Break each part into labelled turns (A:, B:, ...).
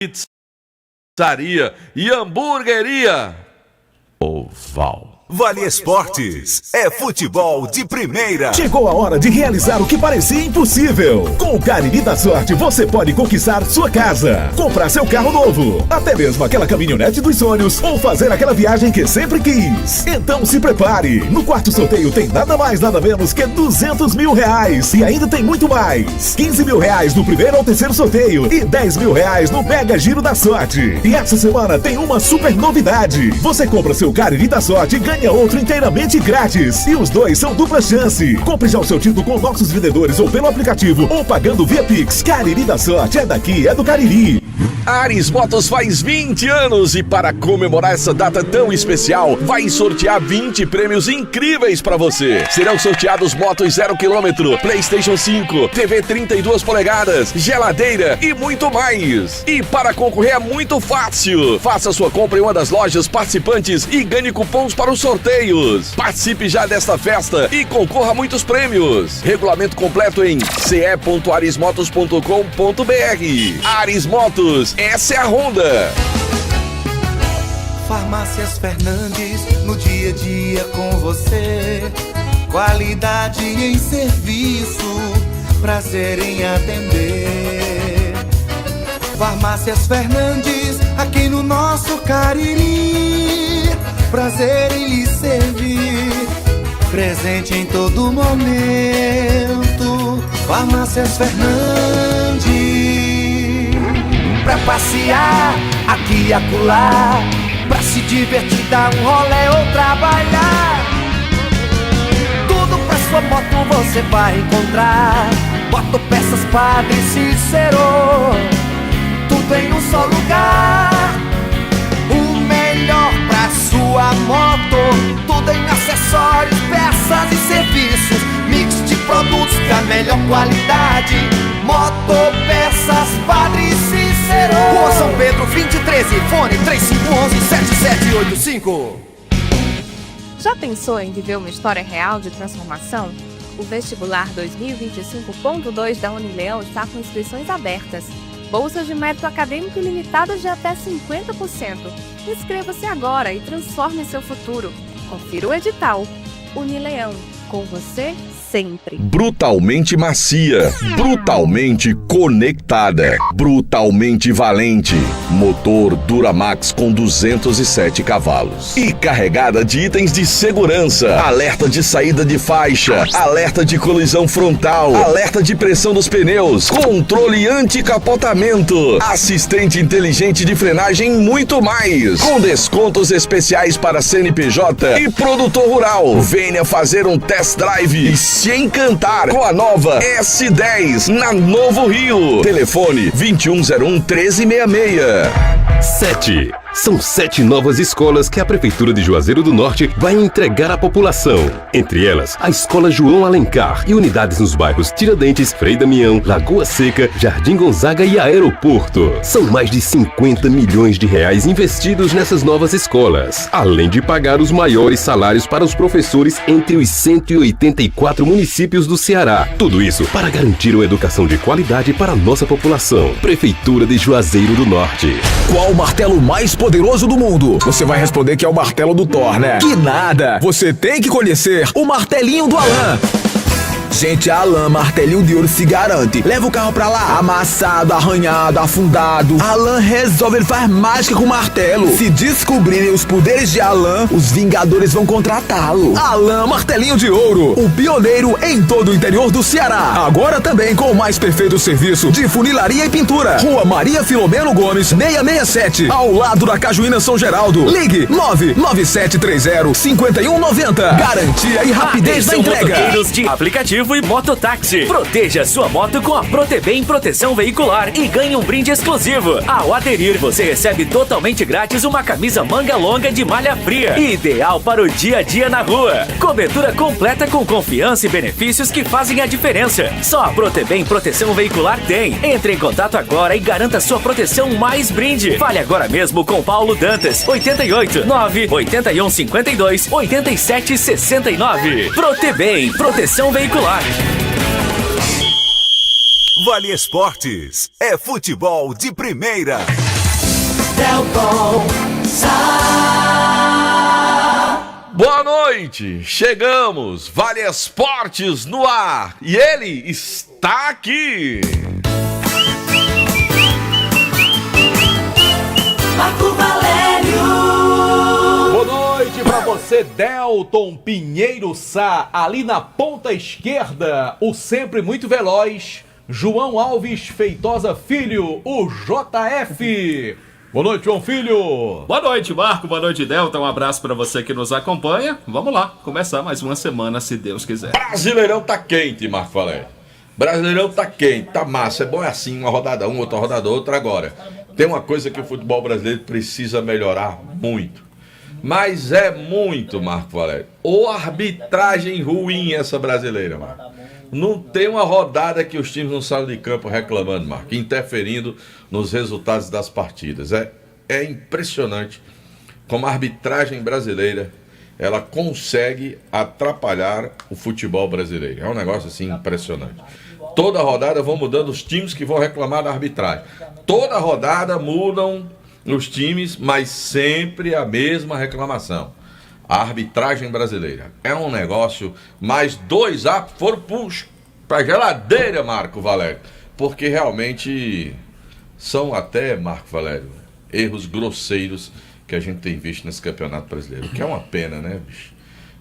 A: Pizzaria e hamburgueria Oval.
B: Vale Esportes é futebol de primeira.
C: Chegou a hora de realizar o que parecia impossível. Com o Cariri da Sorte, você pode conquistar sua casa, comprar seu carro novo, até mesmo aquela caminhonete dos sonhos, ou fazer aquela viagem que sempre quis. Então se prepare. No quarto sorteio tem nada mais, nada menos que R$200 mil. E ainda tem muito mais. R$15 mil no primeiro ou terceiro sorteio e R$10 mil no Mega Giro da Sorte. E essa semana tem uma super novidade. Você compra seu Cariri da Sorte e ganha outro inteiramente grátis. E os dois são dupla chance. Compre já o seu título com nossos vendedores ou pelo aplicativo ou pagando via Pix. Cariri da Sorte é daqui, é do Cariri.
A: Ares Motos faz 20 anos e para comemorar essa data tão especial, vai sortear 20 prêmios incríveis para você. Serão sorteados motos 0 km, PlayStation 5, TV 32 polegadas, geladeira e muito mais. E para concorrer é muito fácil. Faça sua compra em uma das lojas participantes e ganhe cupons para os sorteios. Participe já desta festa e concorra a muitos prêmios. Regulamento completo em ce.aresmotos.com.br. Ares Motos, essa é a Honda.
D: Farmácias Fernandes, no dia a dia com você. Qualidade em serviço, prazer em atender. Farmácias Fernandes, aqui no nosso Cariri. Prazer em lhe servir, presente em todo momento. Farmácias Fernandes. Pra passear, aqui e acolá, pra se divertir, dar um rolê ou trabalhar. Tudo pra sua moto você vai encontrar. Motopeças Padre Cícero, tudo em um só lugar. O melhor pra sua moto, tudo em acessórios, peças e serviços. Mix de produtos da melhor qualidade. Motopeças Padre Cícero. Rua São Pedro 2013, fone 3511-7785.
E: Já pensou em viver uma história real de transformação? O vestibular 2025.2 da Unileão está com inscrições abertas. Bolsas de mérito acadêmico ilimitadas de até 50%. Inscreva-se agora e transforme seu futuro. Confira o edital. Unileão, com você sempre.
A: Brutalmente macia, brutalmente conectada, brutalmente valente. Motor Duramax com 207 cavalos. E carregada de itens de segurança. Alerta de saída de faixa, alerta de colisão frontal, alerta de pressão dos pneus, controle anti-capotamento, assistente inteligente de frenagem e muito mais. Com descontos especiais para CNPJ e produtor rural. Venha fazer um test drive e se encantar com a nova S10 na Novo Rio. Telefone 2101-1366.
F: 7. São 7 novas escolas que a Prefeitura de Juazeiro do Norte vai entregar à população. Entre elas, a Escola João Alencar e unidades nos bairros Tiradentes, Frei Damião, Lagoa Seca, Jardim Gonzaga e Aeroporto. São mais de 50 milhões de reais investidos nessas novas escolas, além de pagar os maiores salários para os professores entre os 184 municípios do Ceará. Tudo isso para garantir uma educação de qualidade para a nossa população. Prefeitura de Juazeiro do Norte.
G: Qual o martelo mais poderoso do mundo? Você vai responder que é o martelo do Thor, né? Que nada! Você tem que conhecer o martelinho do Alan. Gente, a Alan Martelinho de Ouro se garante. Leva o carro pra lá, amassado, arranhado, afundado. Alan resolve, ele faz mágica com o martelo. Se descobrirem os poderes de Alan, os Vingadores vão contratá-lo. Alan Martelinho de Ouro, o pioneiro em todo o interior do Ceará. Agora também com o mais perfeito serviço de funilaria e pintura. Rua Maria Filomeno Gomes, 667, ao lado da Cajuína São Geraldo. Ligue 99730-5190. Garantia e rapidez da entrega.
H: Motoqueiros de aplicativo e mototáxi. Proteja sua moto com a Protebem Proteção Veicular e ganhe um brinde exclusivo. Ao aderir, você recebe totalmente grátis uma camisa manga longa de malha fria, ideal para o dia a dia na rua. Cobertura completa com confiança e benefícios que fazem a diferença. Só a Protebem Proteção Veicular tem. Entre em contato agora e garanta sua proteção mais brinde. Fale agora mesmo com Paulo Dantas, 88 981 52 87 69. Protebem Proteção Veicular.
B: Vale Esportes é futebol de primeira.
D: Delton Sá.
A: Boa noite, chegamos, Vale Esportes no ar e ele está aqui.
D: Marco Valério.
I: Boa noite pra você, Delton Pinheiro Sá, ali na ponta esquerda, o sempre muito veloz João Alves Feitosa Filho, o JF. Boa noite, João Filho.
J: Boa noite, Marco. Boa noite, Delta. Um abraço pra você que nos acompanha. Vamos lá, começar mais uma semana, se Deus quiser.
A: Brasileirão tá quente, Marco Valério. Brasileirão tá quente, tá massa. É bom assim, uma rodada outra rodada outra. Agora, tem uma coisa que o futebol brasileiro precisa melhorar muito. Mas é muito, Marco Valério. Ou arbitragem ruim essa brasileira, Marco. Não tem uma rodada que os times não saem de campo reclamando, Marco, interferindo nos resultados das partidas. É impressionante como a arbitragem brasileira ela consegue atrapalhar o futebol brasileiro. É um negócio assim impressionante. Toda rodada vão mudando os times que vão reclamar da arbitragem. Toda rodada mudam os times, mas sempre a mesma reclamação. A arbitragem brasileira é um negócio, mas 2 árbitros foram para geladeira, Marco Valério, porque realmente são até, Marco Valério, erros grosseiros que a gente tem visto nesse campeonato brasileiro, que é uma pena, né, bicho?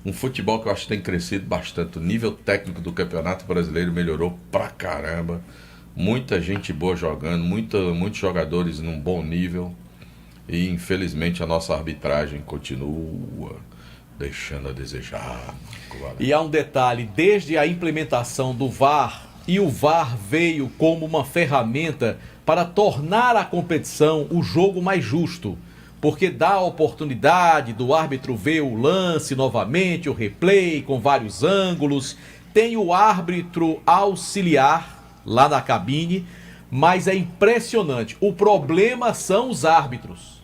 A: Um futebol que eu acho que tem crescido bastante, o nível técnico do campeonato brasileiro melhorou pra caramba, muita gente boa jogando, muitos jogadores num bom nível, e infelizmente a nossa arbitragem continua deixando a desejar.
I: E há um detalhe, desde a implementação do VAR, e o VAR veio como uma ferramenta para tornar a competição, o jogo mais justo, porque dá a oportunidade do árbitro ver o lance novamente, o replay com vários ângulos, tem o árbitro auxiliar lá na cabine, mas é impressionante, o problema são os árbitros,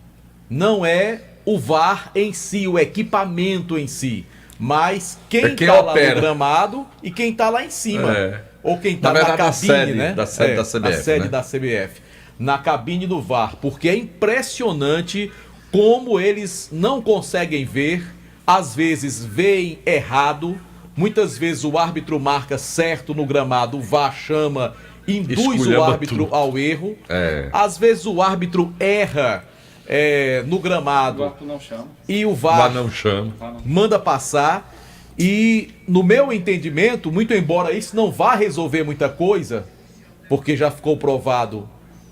I: não é o VAR em si, o equipamento em si, mas quem está lá no gramado e quem está lá em cima, ou quem está na cabine, né?
A: Da sede da CBF,
I: a sede,
A: né?
I: da CBF, na cabine do VAR, porque é impressionante como eles não conseguem ver, às vezes veem errado, muitas vezes o árbitro marca certo no gramado, o VAR chama, induz o árbitro ao erro, às vezes o árbitro erra no gramado e o VAR
A: não chama,
I: manda passar. E no meu entendimento, muito embora isso não vá resolver muita coisa, porque já ficou provado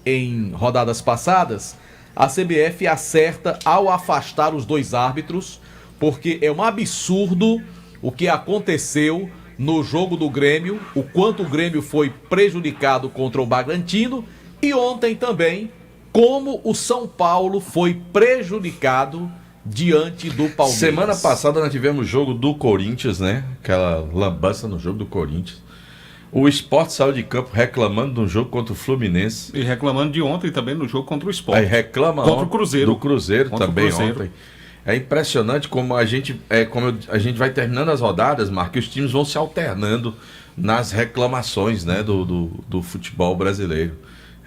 I: em rodadas passadas, a CBF acerta ao afastar os 2 árbitros, porque é um absurdo o que aconteceu no jogo do Grêmio, o quanto o Grêmio foi prejudicado contra o Bragantino, e ontem também como o São Paulo foi prejudicado diante do Palmeiras.
A: Semana passada nós tivemos o jogo do Corinthians, né? Aquela lambança no jogo do Corinthians. O Sport saiu de campo reclamando do jogo contra o Fluminense.
J: E reclamando de ontem também no jogo contra o Sport.
A: Aí reclama
J: contra o Cruzeiro.
A: Do Cruzeiro
J: contra
A: também
J: o Cruzeiro.
A: ontem. É impressionante como a gente vai terminando as rodadas, Marco, e os times vão se alternando nas reclamações, né, do futebol brasileiro.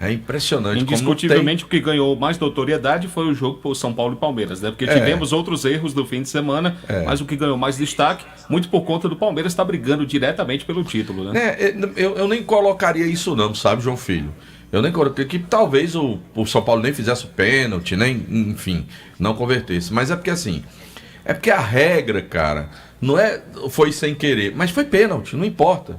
A: É impressionante.
J: Indiscutivelmente o que ganhou mais notoriedade foi o jogo por São Paulo e Palmeiras, né? Porque tivemos outros erros do fim de semana, mas o que ganhou mais destaque, muito por conta do Palmeiras estar brigando diretamente pelo título, né?
A: Eu nem colocaria isso não, sabe, João Filho? Eu nem colocaria que talvez o São Paulo nem fizesse o pênalti, nem, enfim, não convertesse. Mas é porque assim, a regra, cara, foi sem querer, mas foi pênalti, não importa.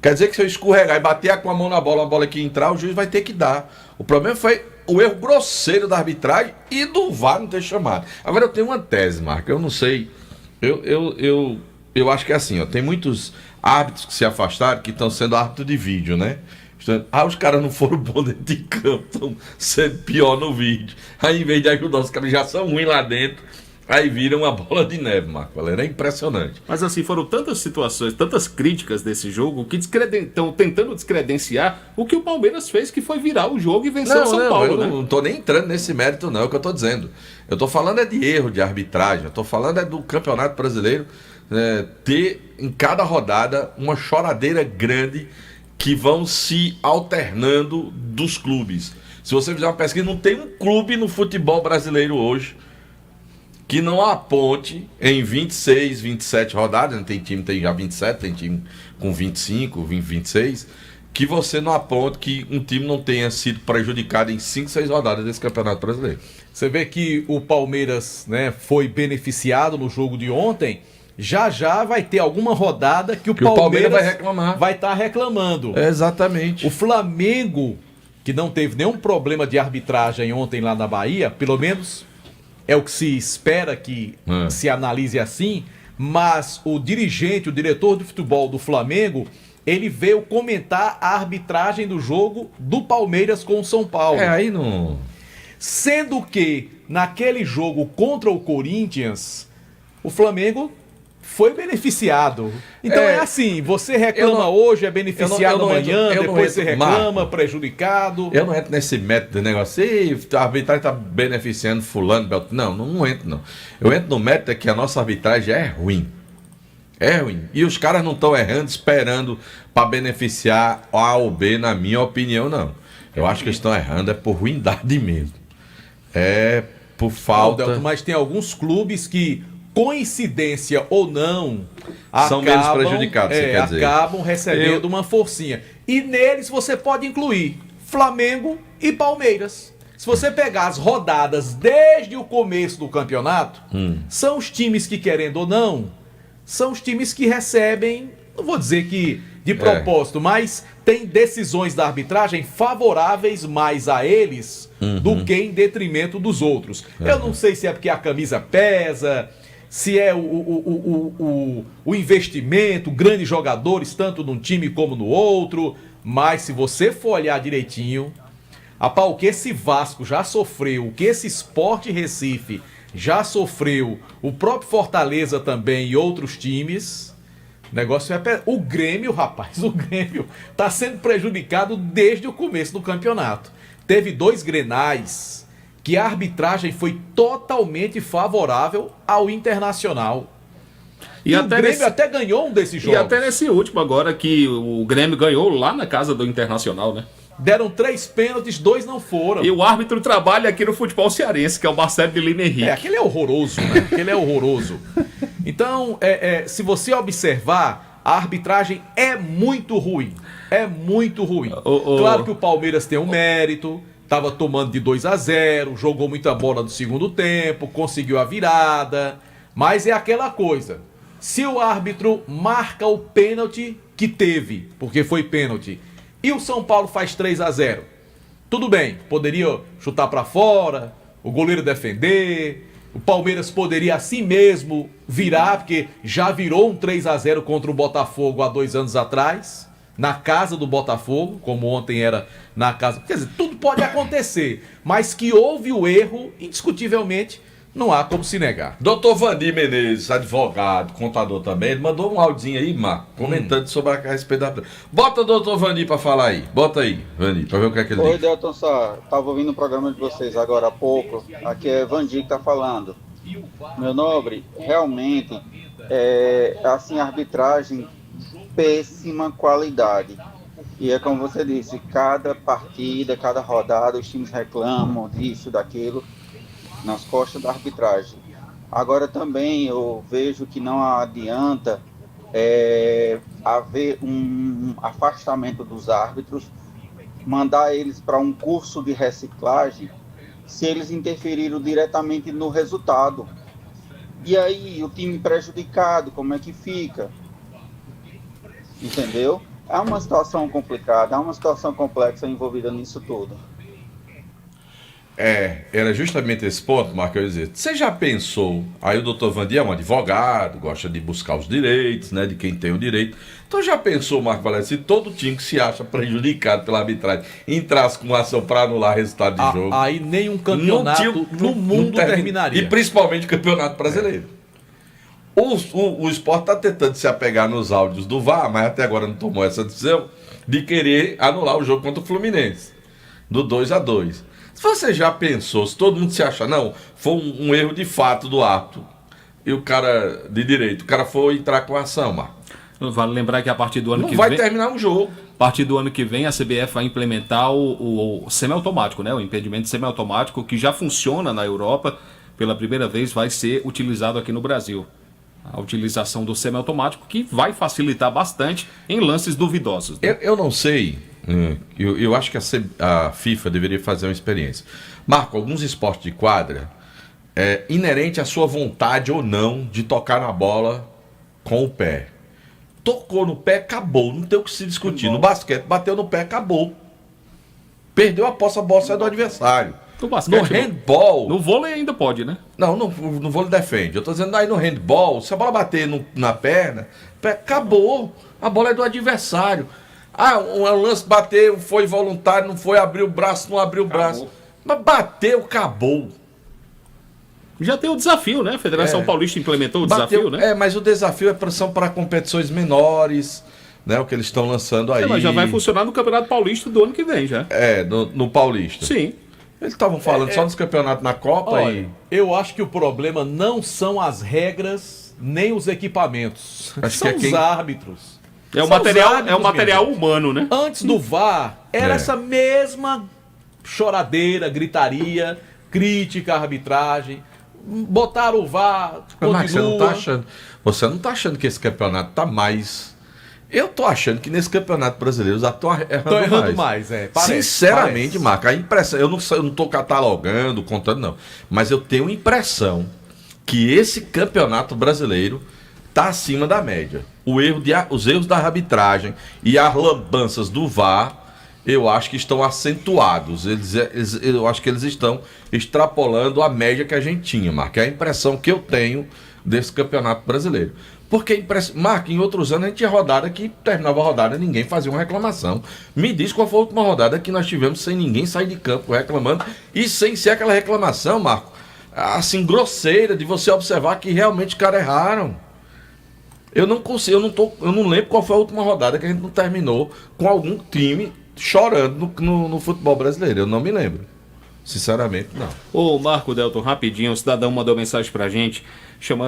A: Quer dizer que se eu escorregar e bater com a mão na bola, a bola que entrar, o juiz vai ter que dar. O problema foi o erro grosseiro da arbitragem e do VAR não ter chamado. Agora eu tenho uma tese, Marco, eu não sei. Eu acho que é assim, ó, tem muitos árbitros que se afastaram que estão sendo árbitro de vídeo, né? Os caras não foram bons dentro de campo, estão sendo pior no vídeo. Aí em vez de ajudar, os caras já são ruins lá dentro. Aí vira uma bola de neve, Marco Valério. É impressionante.
J: Mas assim, foram tantas situações, tantas críticas desse jogo que estão tentando descredenciar o que o Palmeiras fez, que foi virar o jogo e vencer o São Paulo, né?
A: Eu não tô nem entrando nesse mérito, não, é o que eu tô dizendo. Eu tô falando de erro de arbitragem, eu tô falando do Campeonato Brasileiro ter em cada rodada uma choradeira grande que vão se alternando dos clubes.
K: Se você fizer uma pesquisa, não tem um clube no futebol brasileiro hoje que não aponte em 26, 27 rodadas, né? Tem time tem já 27, tem time com 25, 26, que você não aponte que um time não tenha sido prejudicado em 5, 6 rodadas desse Campeonato Brasileiro.
I: Você vê que o Palmeiras, né, foi beneficiado no jogo de ontem. Já vai ter alguma rodada que o Palmeiras
K: vai reclamar.
I: Vai estar reclamando.
K: Exatamente.
I: O Flamengo, que não teve nenhum problema de arbitragem ontem lá na Bahia, pelo menos é o que se espera que se analise assim, mas o dirigente, o diretor de futebol do Flamengo, ele veio comentar a arbitragem do jogo do Palmeiras com o São Paulo.
K: Aí não...
I: Sendo que naquele jogo contra o Corinthians, o Flamengo foi beneficiado. Então é assim, você reclama hoje, é beneficiado amanhã, depois você reclama, prejudicado.
K: Eu não entro nesse método de negócio, a arbitragem está beneficiando fulano, Beltrano. Não entro não. Eu entro no método que a nossa arbitragem é ruim. É ruim. E os caras não estão errando, esperando para beneficiar A ou B, na minha opinião, não. Eu acho que eles estão errando, é por ruindade mesmo. É por falta...
I: Delton, mas tem alguns clubes que, coincidência ou não,
K: são menos prejudicados, você quer dizer.
I: Acabam recebendo uma forcinha. E neles você pode incluir Flamengo e Palmeiras. Se você pegar as rodadas desde o começo do campeonato, são os times que, querendo ou não, são os times que recebem, não vou dizer que de propósito, mas tem decisões da arbitragem favoráveis mais a eles do que em detrimento dos outros. Eu não sei se é porque a camisa pesa, se é o investimento, grandes jogadores, tanto num time como no outro, mas se você for olhar direitinho, o que esse Vasco já sofreu, o que esse Sport Recife já sofreu, o próprio Fortaleza também e outros times... O negócio o Grêmio, rapaz, o Grêmio tá sendo prejudicado desde o começo do campeonato. Teve 2 Grenais que a arbitragem foi totalmente favorável ao Internacional. E o Grêmio até ganhou um desses jogos.
J: E até nesse último agora que o Grêmio ganhou lá na casa do Internacional, né?
I: Deram 3 pênaltis, 2 não foram.
J: E o árbitro trabalha aqui no futebol cearense, que é o Marcelo de Lima Henrique.
I: Aquele é horroroso, né? Aquele é horroroso. Então, se você observar, a arbitragem é muito ruim. É muito ruim. Claro que o Palmeiras tem um mérito, estava tomando de 2-0, jogou muita bola no segundo tempo, conseguiu a virada, mas é aquela coisa. Se o árbitro marca o pênalti que teve, porque foi pênalti, e o São Paulo faz 3-0, tudo bem, poderia chutar para fora, o goleiro defender... O Palmeiras poderia assim mesmo virar, porque já virou um 3-0 contra o Botafogo há 2 anos atrás, na casa do Botafogo, como ontem era na casa. Quer dizer, tudo pode acontecer, mas que houve o erro, indiscutivelmente, não há como se negar.
K: Doutor Vandir Menezes, advogado, contador também, ele mandou um áudiozinho aí, Marco, comentando sobre a respeito da... Bota o doutor Vandir pra falar aí. Bota aí, Vandir, pra ver o que é que ele diz.
L: Oi, Delton Sá. Tava ouvindo o programa de vocês agora há pouco. Aqui é Vandir que tá falando. Meu nobre, realmente, assim, arbitragem, péssima qualidade. E é como você disse, cada partida, cada rodada, os times reclamam disso, daquilo, nas costas da arbitragem. Agora também eu vejo que não adianta haver um afastamento dos árbitros, mandar eles para um curso de reciclagem, se eles interferiram diretamente no resultado. E aí, o time prejudicado, como é que fica? Entendeu? É uma situação complicada, é uma situação complexa envolvida nisso tudo.
K: Era justamente esse ponto, Marco, eu ia dizer. Você já pensou, aí o doutor Vandir é um advogado, gosta de buscar os direitos, né, de quem tem o direito. Então já pensou, Marco Valério, se todo time que se acha prejudicado pela arbitragem entrasse com uma ação para anular resultado de jogo?
I: Aí nenhum campeonato no mundo terminaria.
K: E principalmente o Campeonato Brasileiro. O Sport está tentando se apegar nos áudios do VAR, mas até agora não tomou essa decisão de querer anular o jogo contra o Fluminense, do 2-2. Se você já pensou, se todo mundo se acha, não, foi um erro de fato do árbitro, e o cara de direito, o cara foi entrar com a ação, Marco.
J: Vale lembrar que a partir do ano
K: não
J: que
K: vai
J: vem...
K: terminar um jogo.
J: A partir do ano que vem, a CBF vai implementar o semiautomático, né? O impedimento semiautomático, que já funciona na Europa, pela primeira vez vai ser utilizado aqui no Brasil. A utilização do semiautomático, que vai facilitar bastante em lances duvidosos. Né?
K: Eu não sei, eu acho que a FIFA deveria fazer uma experiência. Marco, alguns esportes de quadra, é inerente à sua vontade ou não de tocar na bola com o pé. Tocou no pé, acabou, não tem o que se discutir. No basquete, bateu no pé, acabou. Perdeu a posse, a bola sai do adversário.
J: No basquete,
K: no handball...
J: No vôlei ainda pode, né?
K: Não, no vôlei defende. Eu tô dizendo aí no handball, se a bola bater na perna, acabou. A bola é do adversário. Um lance bateu, foi voluntário, não foi, abriu o braço, não abriu o braço. Mas bateu, acabou.
J: Já tem o desafio, né? A Federação Paulista implementou o desafio, né?
K: Mas o desafio são para competições menores, né? O que eles estão lançando aí.
J: Mas já vai funcionar no Campeonato Paulista do ano que vem, já.
K: No Paulista.
J: Sim.
K: Eles estavam falando só dos campeonatos na Copa.
I: Olha, eu acho que o problema não são as regras, nem os equipamentos. São os árbitros.
J: É o material humano, né?
I: Antes do VAR, era essa mesma choradeira, gritaria, crítica à arbitragem. Botaram o VAR,
K: Mas você não tá achando que esse campeonato tá mais... Eu tô achando que nesse campeonato brasileiro já estão errando mais. Sinceramente, Marco, a impressão... Eu não tô catalogando, contando, não. Mas eu tenho a impressão que esse campeonato brasileiro tá acima da média. Os erros da arbitragem e as lambanças do VAR, eu acho que estão acentuados. Eu acho que eles estão extrapolando a média que a gente tinha, Marco. É a impressão que eu tenho desse campeonato brasileiro. Porque, Marco, em outros anos a gente tinha rodada que terminava a rodada e ninguém fazia uma reclamação. Me diz qual foi a última rodada que nós tivemos sem ninguém sair de campo reclamando e sem ser aquela reclamação, Marco, assim, grosseira, de você observar que realmente os caras erraram. Eu não lembro qual foi a última rodada que a gente não terminou com algum time chorando no futebol brasileiro. Eu não me lembro. Sinceramente, não.
J: Ô, Marco Delton, rapidinho, o cidadão mandou mensagem pra gente,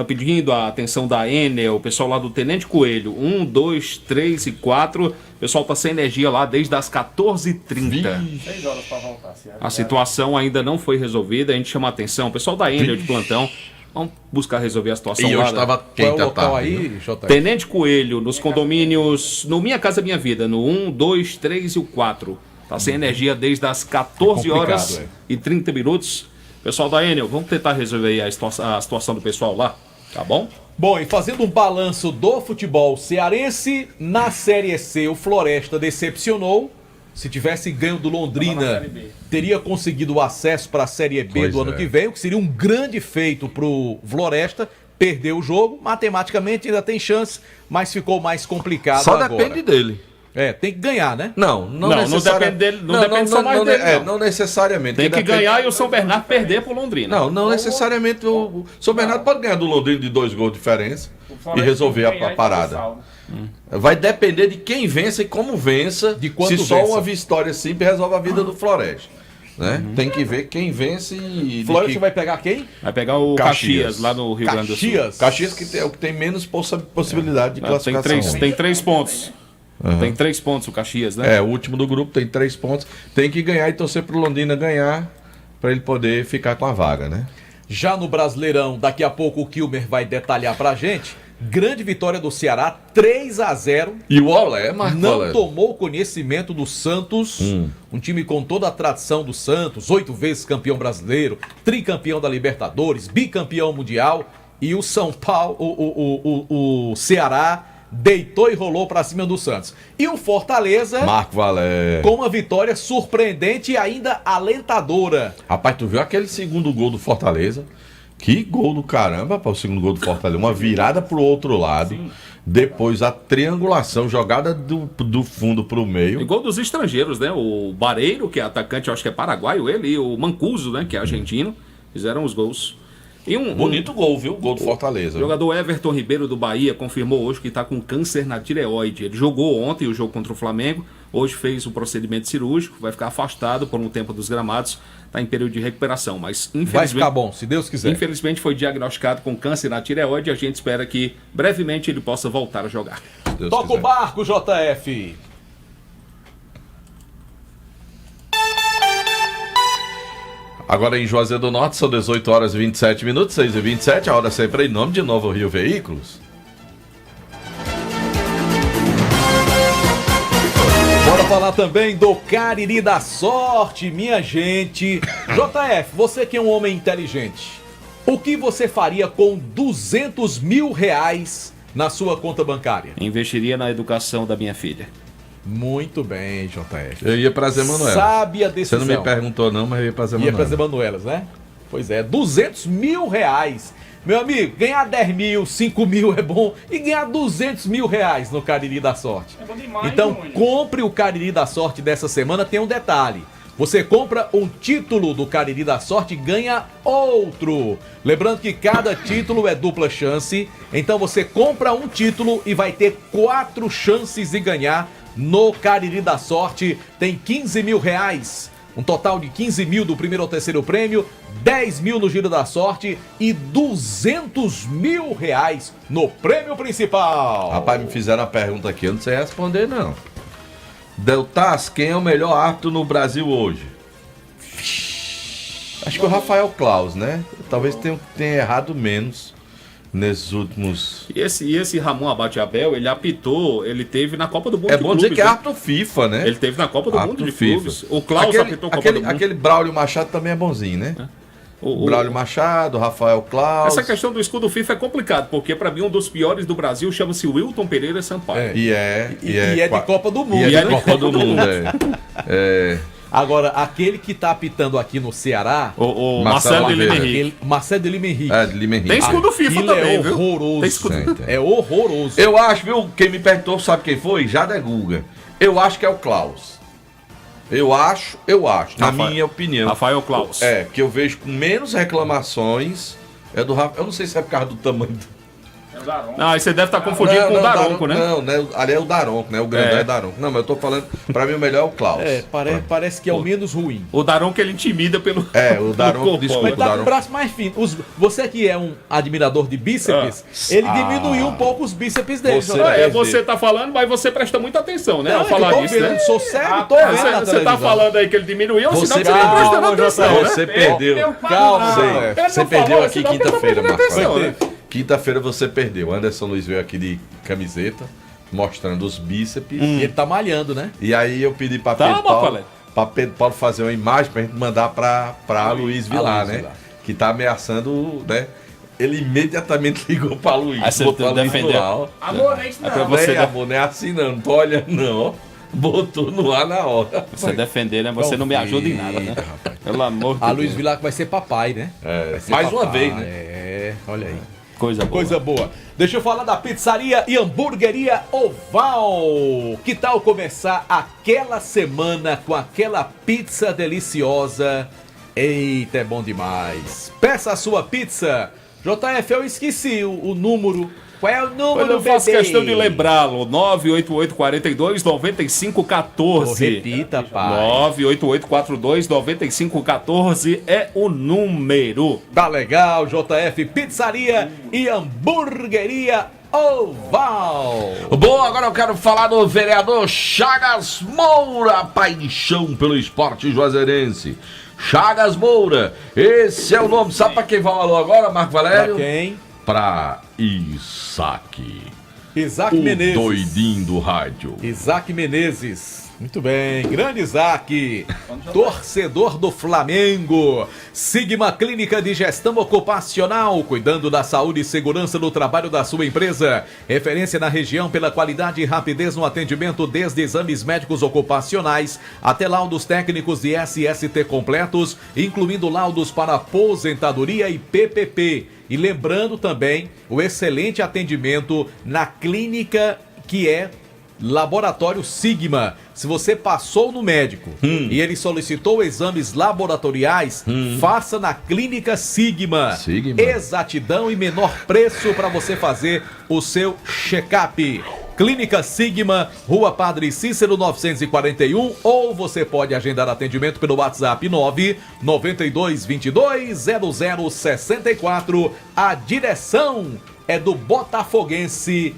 J: pedindo a atenção da Enel, o pessoal lá do Tenente Coelho, 1, 2, 3 e 4, o pessoal tá sem energia lá desde as 14h30.
M: 6 horas pra voltar.
J: A situação ainda não foi resolvida, a gente chama a atenção, o pessoal da Enel de plantão, vamos buscar resolver a situação
K: lá.
J: Eu
K: estava quente a tarde,
I: aí,
J: Tenente Coelho, nos condomínios, no Minha Casa Minha Vida, no 1, 2, 3 e o 4. Tá sem energia desde as 14 horas e 30 minutos. Pessoal da Enel, vamos tentar resolver aí a situação do pessoal lá, tá bom?
I: Bom, e fazendo um balanço do futebol cearense, na Série C o Floresta decepcionou. Se tivesse ganho do Londrina, teria conseguido o acesso para a Série B do ano que vem, o que seria um grande feito pro Floresta. Perdeu o jogo, matematicamente ainda tem chance, mas ficou mais complicado
K: Só
I: agora.
K: Depende dele.
I: Tem que ganhar, né?
K: Não necessariamente.
J: Depende dele, não depende só mais dele.
K: Não necessariamente.
J: Tem que ganhar e o São Bernardo perder pro Londrina.
K: Não necessariamente. O São Bernardo pode ganhar do Londrina de 2 gols de diferença e resolver a parada. Vai depender de quem vença e como vença.
I: De quanto
K: se só
I: vença.
K: uma vitória simples resolve a vida do Floresta. Né? Tem que ver quem vence e...
I: Floresta vai pegar quem?
J: Vai pegar o Caxias lá no Rio Grande do Sul.
K: Caxias que é o que tem menos possibilidade de classificação.
J: Tem 3 pontos. Tem 3 pontos o Caxias, né?
K: O último do grupo tem 3 pontos. Tem que ganhar e torcer pro Londrina ganhar para ele poder ficar com a vaga, né?
I: Já no Brasileirão, daqui a pouco o Kilmer vai detalhar pra gente. Grande vitória do Ceará, 3-0.
K: E o Olé, Marco
I: não
K: Olé.
I: tomou conhecimento do Santos, um time com toda a tradição do Santos, 8 vezes campeão brasileiro, tricampeão da Libertadores, bicampeão mundial. E o São Paulo, o Ceará deitou e rolou pra cima do Santos. E o Fortaleza,
K: Marco Valério,
I: com uma vitória surpreendente e ainda alentadora.
K: Rapaz, tu viu aquele segundo gol do Fortaleza? Que gol do caramba, para o segundo gol do Fortaleza. Uma virada pro outro lado. Sim. Depois a triangulação, jogada do fundo pro meio.
J: E gol dos estrangeiros, né? O Bareiro, que é atacante, eu acho que é paraguaio ele, e o Mancuso, né? Que é argentino. Fizeram os gols. E
K: bonito gol, viu? Gol do Fortaleza.
J: O jogador Everton Ribeiro do Bahia confirmou hoje que está com câncer na tireoide. Ele jogou ontem o jogo contra o Flamengo, hoje fez o procedimento cirúrgico, vai ficar afastado por um tempo dos gramados, está em período de recuperação, mas infelizmente...
I: Vai ficar bom, se Deus quiser.
J: Infelizmente foi diagnosticado com câncer na tireoide e a gente espera que brevemente ele possa voltar a jogar.
I: Toca o barco, JF!
K: Agora em Juazeiro do Norte são 18 horas e 27 minutos, 6h27, a hora sempre em nome de Novo Rio Veículos.
I: Bora falar também do Cariri da Sorte, minha gente. JF, você que é um homem inteligente, o que você faria com 200 mil reais na sua conta bancária?
J: Investiria na educação da minha filha.
I: Muito bem, JF.
K: Eu ia pra Zé Manuela.
I: Sabe a decisão.
K: Você não me perguntou não, mas eu ia pra Zé Manuela.
I: Ia pra Zé Manuelas, né? Pois é, 200 mil reais. Meu amigo, ganhar 10 mil, 5 mil é bom. E ganhar 200 mil reais no Cariri da Sorte. É bom demais, então, compre o Cariri da Sorte dessa semana. Tem um detalhe. Você compra um título do Cariri da Sorte e ganha outro. Lembrando que cada título é dupla chance. Então você compra um título e vai ter 4 chances de ganhar no Cariri da Sorte. Tem 15 mil reais. Um total de 15 mil do primeiro ao terceiro prêmio, 10 mil no Giro da Sorte e 200 mil reais no prêmio principal.
K: Rapaz, me fizeram a pergunta aqui, eu não sei responder não. Deltas, quem é o melhor árbitro no Brasil hoje? Acho que o Rafael Claus, né? Talvez tenha errado menos nesses últimos...
J: E esse Ramon Abate Abel, ele apitou, ele teve na Copa do Mundo
K: de
J: Clubes.
K: É bom dizer que é árbitro FIFA, né?
J: Ele teve na Copa do Mundo de Clubes. O Klaus apitou
K: Copa do Mundo. Aquele Braulio Machado também é bonzinho, né? O Braulio Machado, Rafael Claus.
J: Essa questão do escudo FIFA é complicado, porque pra mim um dos piores do Brasil chama-se Wilton Pereira Sampaio.
K: E é
I: de Copa do Mundo.
K: E é de Copa do Mundo,
I: Agora, aquele que tá apitando aqui no Ceará...
J: O Marcelo de Lima Henrique.
I: Marcelo de Lima Henrique.
K: De Lima Henrique.
J: Tem escudo FIFA também,
I: viu? Horroroso.
J: Tem escudo...
I: É horroroso.
K: Eu acho, viu? Quem me perguntou, sabe quem foi? Jada Guga. Eu acho que é o Klaus. Eu acho, na minha opinião.
J: Rafael Claus.
K: Que eu vejo com menos reclamações é do Rafael. Eu não sei se é por causa do tamanho do...
J: Não, aí você deve estar confundindo com o Daronco, né?
K: Não, ali é o Daronco, né? O grandão é Daronco. Não, mas eu tô falando, pra mim o melhor é o Klaus.
I: Parece que é o menos ruim.
J: O Daronco ele intimida pelo...
K: o Daronco, desculpa.
I: Mas tá com o braço mais fino. Você que é um admirador de bíceps, ele diminuiu um pouco os bíceps dele.
J: Você tá falando, mas você presta muita atenção, né?
I: Não,
J: ao falar disso,
I: vendo,
J: né?
I: Sou cego, tô vendo.
J: Você tá falando aí que ele diminuiu, senão você
K: tá
J: prestando atenção, né?
K: Você perdeu.
I: Calma,
K: você perdeu aqui quinta-feira, Marcos.
J: Né?
K: Quinta-feira você perdeu. Anderson Luiz veio aqui de camiseta, mostrando os bíceps.
I: E ele tá malhando, né?
K: E aí eu pedi pra Pedro Paulo fazer uma imagem pra gente mandar pra Luiz Vilar, né? Que tá ameaçando, né? Ele imediatamente ligou pra Luiz.
J: Aí você defendeu.
K: Amor, é isso não. Amor, não é assim não tô olhando não, ó. Botou no ar na hora.
J: Você defender, né? Você não me ajuda em nada, né? Pelo amor de
I: Deus. A Luiz Vilar que vai ser papai, né?
K: Mais uma vez, né?
I: Olha aí.
J: Coisa boa.
I: Deixa eu falar da pizzaria e hamburgueria Oval. Que tal começar aquela semana com aquela pizza deliciosa? Eita, é bom demais. Peça a sua pizza. JF, eu esqueci o número. Qual é o número,
J: eu faço questão de lembrá-lo. 988-42-9514.
I: Repita, pai.
J: 988-42-9514 é o número.
I: Tá legal, JF. Pizzaria e hamburgueria Oval.
K: Bom, agora eu quero falar do vereador Chagas Moura. Paixão pelo esporte juazeirense. Chagas Moura. Esse é o nome. Sabe pra quem vai o alô agora, Marco Valério?
I: Pra quem?
K: Pra Isaac
I: Menezes.
K: Doidinho do rádio.
I: Isaac Menezes. Muito bem, grande Isaac, torcedor do Flamengo. Sigma Clínica de Gestão Ocupacional, cuidando da saúde e segurança no trabalho da sua empresa. Referência na região pela qualidade e rapidez no atendimento, desde exames médicos ocupacionais até laudos técnicos de SST completos, incluindo laudos para aposentadoria e PPP. E lembrando também o excelente atendimento na clínica que é Laboratório Sigma. Se você passou no médico e ele solicitou exames laboratoriais, faça na Clínica Sigma. Exatidão e menor preço para você fazer o seu check-up. Clínica Sigma, Rua Padre Cícero 941, ou você pode agendar atendimento pelo WhatsApp 992220064. A direção é do botafoguense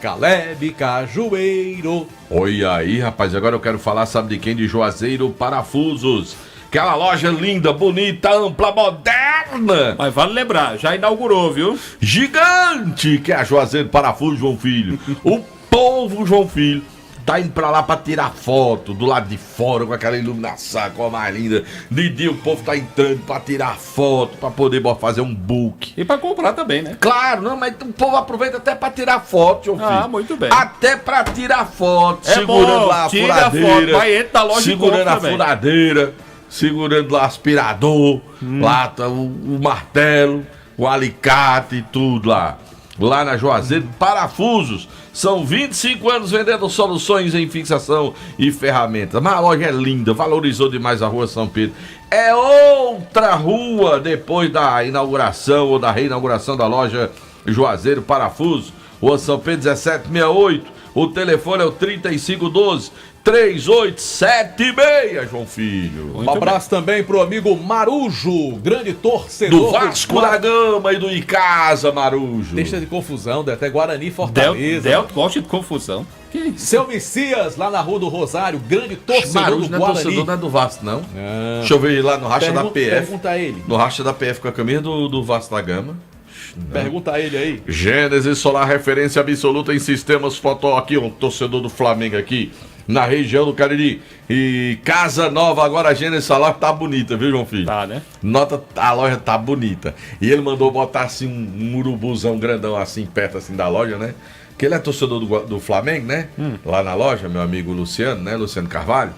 I: Caleb Cajueiro.
K: Oi aí, rapaz, agora eu quero falar, sabe de quem? De Juazeiro Parafusos. Aquela loja linda, bonita, ampla, moderna.
J: Mas vale lembrar, já inaugurou, viu?
K: Gigante, que é a Juazeiro Parafuso, João Filho. O povo, João Filho, tá indo pra lá pra tirar foto, do lado de fora, com aquela iluminação, com a mais linda. De dia o povo tá entrando pra tirar foto, pra poder fazer um book.
J: E pra comprar também, né?
K: Claro, não, mas o povo aproveita até pra tirar foto, João Filho.
J: Ah, muito bem.
K: Até pra tirar foto,
J: É
K: segurando
J: bom,
K: lá a
J: tira
K: furadeira.
J: a foto, vai entra na loja e
K: segurando
J: compra
K: a
J: também.
K: furadeira, segurando lá o aspirador, lá tá o martelo, o alicate e tudo lá. Lá na Juazeiro Parafusos. São 25 anos vendendo soluções em fixação e ferramentas. Mas a loja é linda, valorizou demais a rua São Pedro. É outra rua depois da inauguração ou da reinauguração da loja Juazeiro Parafusos. Rua São Pedro 1768. O telefone é o 3512-3876, João Filho.
I: Um abraço também pro amigo Marujo, grande torcedor
K: Do Vasco da Gama e do Icasa, Marujo.
I: Deixa de confusão, até Guarani e Fortaleza.
J: Delto gosta de confusão. Que isso?
I: Seu Messias, lá na Rua do Rosário, grande torcedor
K: Marujo
I: do
K: não é
I: Guarani.
K: torcedor, não é do Vasco, não.
I: Não.
K: Deixa eu ver lá no racha da PF.
I: Pergunta a ele.
K: No racha da PF com a camisa do Vasco da Gama.
I: Pergunta a ele aí.
K: Gênesis Solar, referência absoluta em sistemas foto. Aqui, um torcedor do Flamengo aqui, na região do Cariri. E Casa Nova, agora a Gênesis Solar tá bonita, viu, João Filho?
J: Tá, né?
K: Nota, a loja tá bonita. E ele mandou botar assim um urubuzão grandão assim, perto assim da loja, né? Que ele é torcedor do Flamengo, né? Lá na loja, meu amigo Luciano, né? Luciano Carvalho.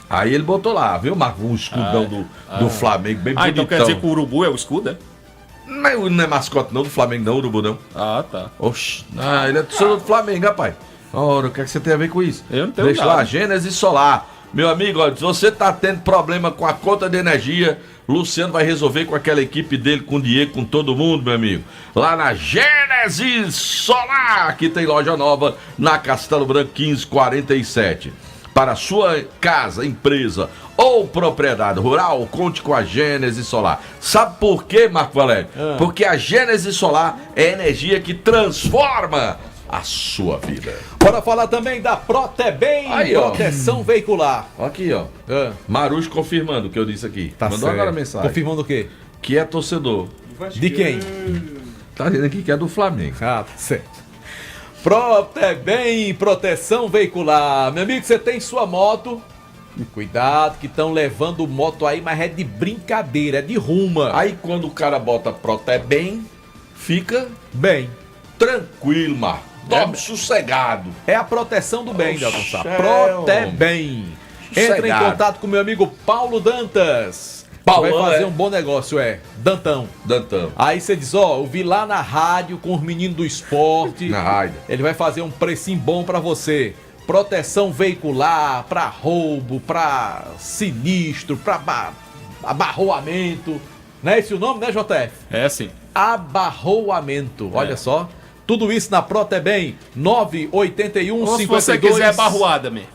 K: Aí ele botou lá, viu, Marco? Um escudão do Flamengo, bem bonitão.
J: Então quer dizer que o urubu é o escudo, é?
K: Mas não é mascote não do Flamengo não, urubu não.
J: Ah, tá.
K: Oxi. Ah, ele é torcedor do Flamengo, rapaz. Ora, o que é que você tem a ver com isso?
J: Eu não tenho
K: Deixa
J: nada.
K: lá, Gênesis Solar. Meu amigo, olha, se você tá tendo problema com a conta de energia, Luciano vai resolver com aquela equipe dele, com o Diego, com todo mundo, meu amigo. Lá na Gênesis Solar, que tem loja nova na Castelo Branco 1547. Para sua casa, empresa ou propriedade rural, conte com a Gênesis Solar. Sabe por quê, Marco Valério? Porque a Gênesis Solar é energia que transforma a sua vida.
I: Bora falar também da Protebem,
K: Aí, ó.
I: proteção veicular.
K: Aqui, ó. Marujo confirmando o que eu disse aqui.
I: Tá
K: Mandou
I: certo.
K: agora a mensagem.
I: Confirmando o quê?
K: Que é torcedor.
I: De quem?
K: Tá dizendo aqui que é do Flamengo.
I: Ah, tá certo. Protebem, proteção veicular. Meu amigo, você tem sua moto. Cuidado que estão levando moto aí, mas é de brincadeira, é de ruma.
K: Aí quando o cara bota Protebem, fica
I: Bem.
K: tranquilo, Marco. Dorme sossegado.
I: É a proteção do bem, Delton Sá.
K: é,
I: Protebem. Entra em
K: Sossegado.
I: contato com meu amigo Paulo Dantas.
K: Paulão,
I: Vai fazer
K: é?
I: um bom negócio, Dantão.
K: Dantão.
I: Aí você diz, ó, eu vi lá na rádio com os meninos do esporte.
K: Na rádio.
I: Ele vai fazer um precinho bom pra você. Proteção veicular, pra roubo, pra sinistro, pra abarroamento. Não é esse o nome, né, JF?
J: É sim.
I: Abarroamento. Olha só. Tudo isso na Protebem. 981
J: Ou se
I: 52
J: você quiser barroada, mesmo.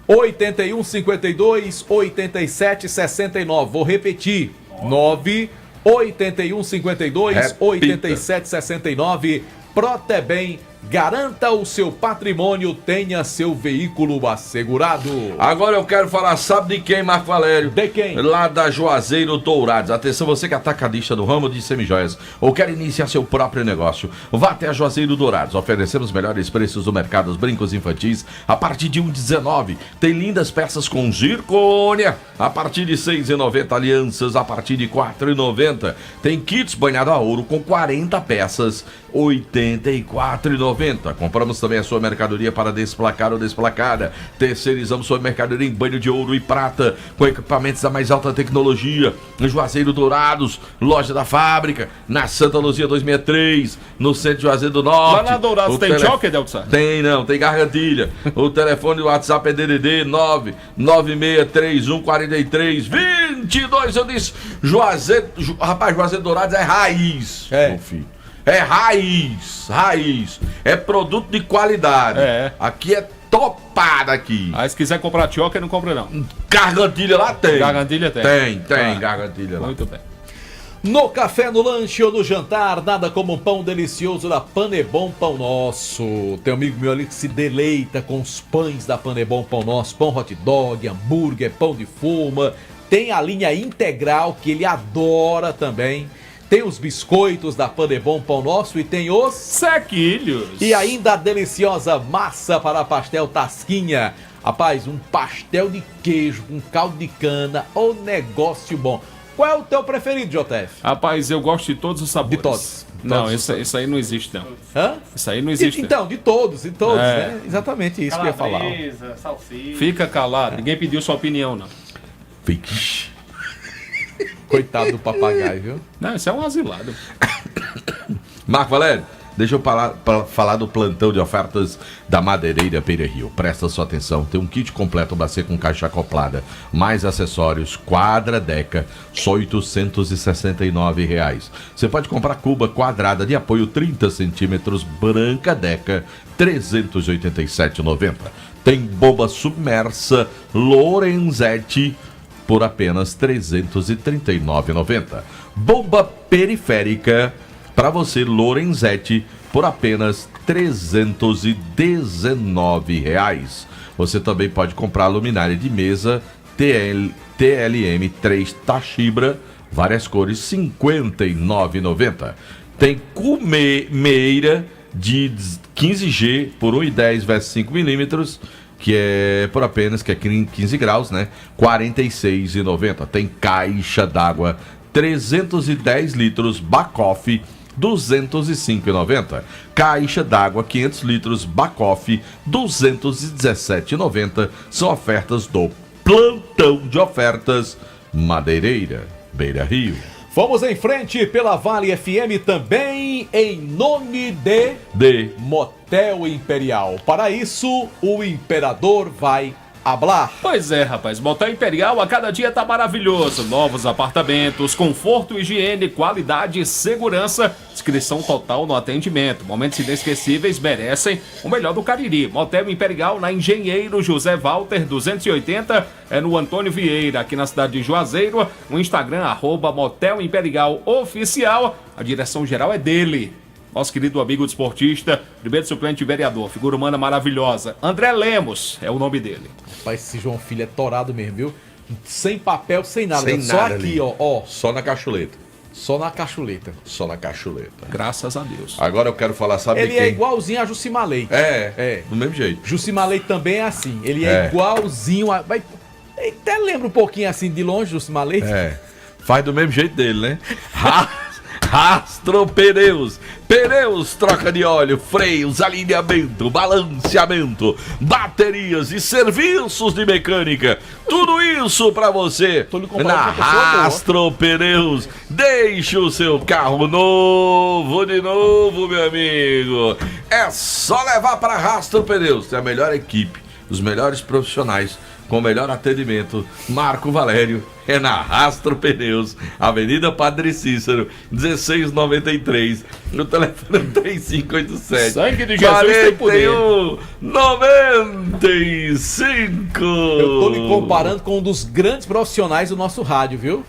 I: 81 52 87 69. Vou repetir. 981 52 87 69. Protebem. Garanta o seu patrimônio, tenha seu veículo assegurado.
K: Agora eu quero falar, sabe de quem, Marco Valério?
I: De quem?
K: Lá da Juazeiro Dourados. Atenção, você que é atacadista do ramo de semijoias ou quer iniciar seu próprio negócio, vá até a Juazeiro Dourados. Oferecemos os melhores preços do mercado, os brincos infantis, a partir de 1,19. Tem lindas peças com zircônia, a partir de 6,90. Alianças, a partir de 4,90. Tem kits banhado a ouro com 40 peças, 84,90. Compramos também a sua mercadoria para desplacar ou desplacada. Terceirizamos sua mercadoria em banho de ouro e prata, com equipamentos da mais alta tecnologia. No Juazeiro Dourados, loja da fábrica, na Santa Luzia 263, no centro de Juazeiro do Norte.
J: Lá na Dourados tem choque, Delton?
K: Tem não, tem gargantilha. O telefone do WhatsApp é DDD 996314322. Eu disse, Juazeiro, rapaz, Juazeiro Dourados é raiz, meu filho. É raiz. É produto de qualidade. Aqui é topada aqui.
J: Aí se quiser comprar choque, não compra não.
K: Gargantilha lá tem.
J: Gargantilha tem.
K: Tem gargantilha lá.
J: Muito bem.
I: No café, no lanche ou no jantar, nada como um pão delicioso da Panebom Pão Nosso. Tem um amigo meu ali que se deleita com os pães da Panebom Pão Nosso. Pão hot dog, hambúrguer, pão de forma. Tem a linha integral, que ele adora também. Tem os biscoitos da Panebon Pão Nosso e tem os
J: sequilhos.
I: E ainda a deliciosa massa para pastel Tasquinha. Rapaz, um pastel de queijo com caldo de cana, ô negócio bom. Qual é o teu preferido, JF?
J: Rapaz, eu gosto de todos os sabores.
I: De todos.
J: Não, isso aí não existe, não.
I: Hã?
J: Isso aí não existe.
I: Então, de todos, né? Exatamente isso que eu ia falar.
M: Salsicha.
J: Fica calado, ninguém pediu sua opinião, não.
K: Vixe.
I: Coitado do papagaio, viu?
J: Não, isso é um asilado.
K: Marco Valério, deixa eu falar do plantão de ofertas da Madeireira Beira Rio. Presta sua atenção, tem um kit completo bacê com caixa acoplada, mais acessórios, quadra deca, só R$ 869. Você pode comprar cuba quadrada de apoio 30 centímetros, branca deca, R$ 387,90. Tem bomba submersa Lorenzetti por apenas R$ 339,90. Bomba periférica para você, Lorenzetti, por apenas R$ 319. Você também pode comprar luminária de mesa TLM 3 Tachibra, várias cores, R$ 59,90. Tem cumeira de 15G por 1,10 × 5 milímetros, que é por apenas, que é 15 graus, né? R$ 46,90. Tem caixa d'água 310 litros Bacoff, R$ 205,90. Caixa d'água 500 litros Bacoff, R$ 217,90. São ofertas do plantão de ofertas Madeireira Beira Rio.
I: Vamos em frente pela Vale FM também, em nome de Motel Imperial. Para isso, o Imperador vai hablar.
J: Pois é, rapaz, Motel Imperial a cada dia tá maravilhoso. Novos apartamentos, conforto, higiene, qualidade e segurança. Inscrição total no atendimento. Momentos inesquecíveis merecem o melhor do Cariri. Motel Imperial na Engenheiro José Walter 280, é no Antônio Vieira, aqui na cidade de Juazeiro. No Instagram, @Motel Imperial Oficial. A direção geral é dele, nosso querido amigo desportista, primeiro suplente vereador, figura humana maravilhosa. André Lemos é o nome dele.
I: Rapaz, esse João Filho é torado mesmo, viu? Sem papel, sem nada.
K: Sem
I: só
K: nada
I: aqui,
K: ali.
I: ó.
K: Só na cachuleta.
I: Só na cachuleta.
K: Só na cachuleta.
J: Graças a Deus.
K: Agora eu quero falar, sabe
I: Ele
K: de quem?
I: é igualzinho a Jucimar Leite.
K: Do mesmo jeito.
I: Jucimar Leite também é assim. Ele é igualzinho a... Até lembra um pouquinho assim de longe, Jucimar Leite.
K: Faz do mesmo jeito dele, né? Rastro Pneus. Pneus, troca de óleo, freios, alinhamento, balanceamento, baterias e serviços de mecânica. Tudo isso pra você na Rastro Pneus. Deixe o seu carro novo de novo, meu amigo. É só levar para Rastro Pneus. Tem a melhor equipe, os melhores profissionais, com o melhor atendimento. Marco Valério é na Rastro Pneus, Avenida Padre Cícero, 1693, no telefone 3587
J: Sangue de Jesus tem poder.
K: 95.
I: Eu tô lhe comparando com um dos grandes profissionais do nosso rádio, viu?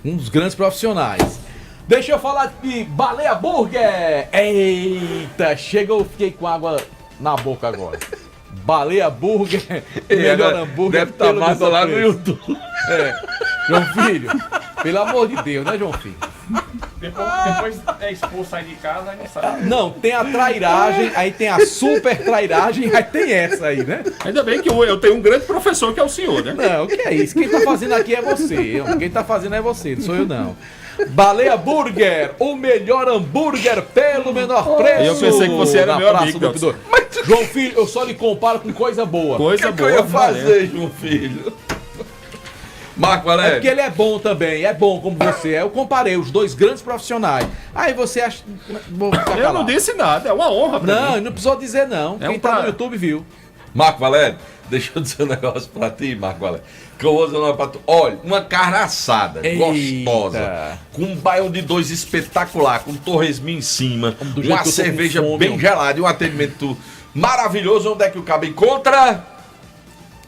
I: Um dos grandes profissionais. Deixa eu falar de Baleia Burger. Eita, chegou, fiquei com água na boca agora. Baleia Burger, o melhor hambúrguer.
K: Deve estar massa lá no YouTube.
I: João Filho, pelo amor de Deus, né, João Filho?
M: Depois é expulso, sai de casa, aí não sabe.
I: Não, tem a trairagem, aí tem a super trairagem, aí tem essa aí, né?
J: Ainda bem que eu tenho um grande professor que é o senhor, né?
I: Não, o que é isso? Quem tá fazendo aqui é você. Quem tá fazendo é você, não sou eu não. Baleia Burger, o melhor hambúrguer pelo menor preço.
J: Eu pensei que você era meu amigo.
I: João Filho, eu só lhe comparo com coisa boa.
J: Coisa boa.
K: O que eu ia fazer, João Filho? Marco Valério.
I: É porque ele é bom também, é bom como você é. Eu comparei os dois grandes profissionais. Aí você acha...
J: Eu não disse nada, é uma honra pra mim.
I: Não precisou dizer não. Quem tá no YouTube viu.
K: Marco Valério, deixa eu dizer um negócio pra ti, Marco Valério. Que eu vou dizer um negócio pra tu. Olha, uma carne assada, gostosa, com um baião de dois espetacular, com um torresminho em cima, uma cerveja bem gelada e um atendimento maravilhoso. Onde é que o cabo encontra?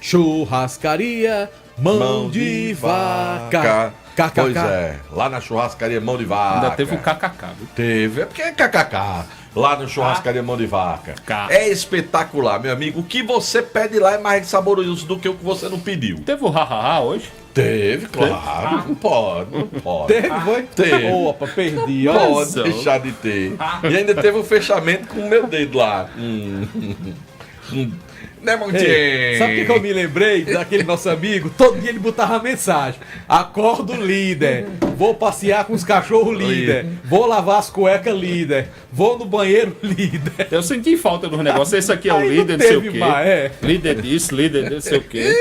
I: Churrascaria Mão de Vaca.
K: Pois é, lá na churrascaria Mão de Vaca.
J: Ainda teve o KKK, viu?
K: Teve, é porque é KKK. Lá na churrascaria Mão de Vaca. É espetacular, meu amigo. O que você pede lá é mais saboroso do que o que você não pediu.
J: Teve o hahaha hoje?
K: Teve, claro. Não pode, não pode.
I: Teve, foi?
K: Teve.
I: Opa, perdi.
K: Pode deixar de ter. E ainda teve um fechamento com o meu dedo lá. Né, Montinho?
I: Ei, sabe o que eu me lembrei daquele nosso amigo? Todo dia ele botava mensagem. Acordo, líder. Vou passear com os cachorros, líder. Vou lavar as cuecas, líder. Vou no banheiro, líder.
J: Eu senti falta dos negócios. Esse aqui é o
I: Aí
J: líder,
I: não
J: não sei o
I: teve
J: quê.
I: mais,
J: Líder disso, líder não sei o quê.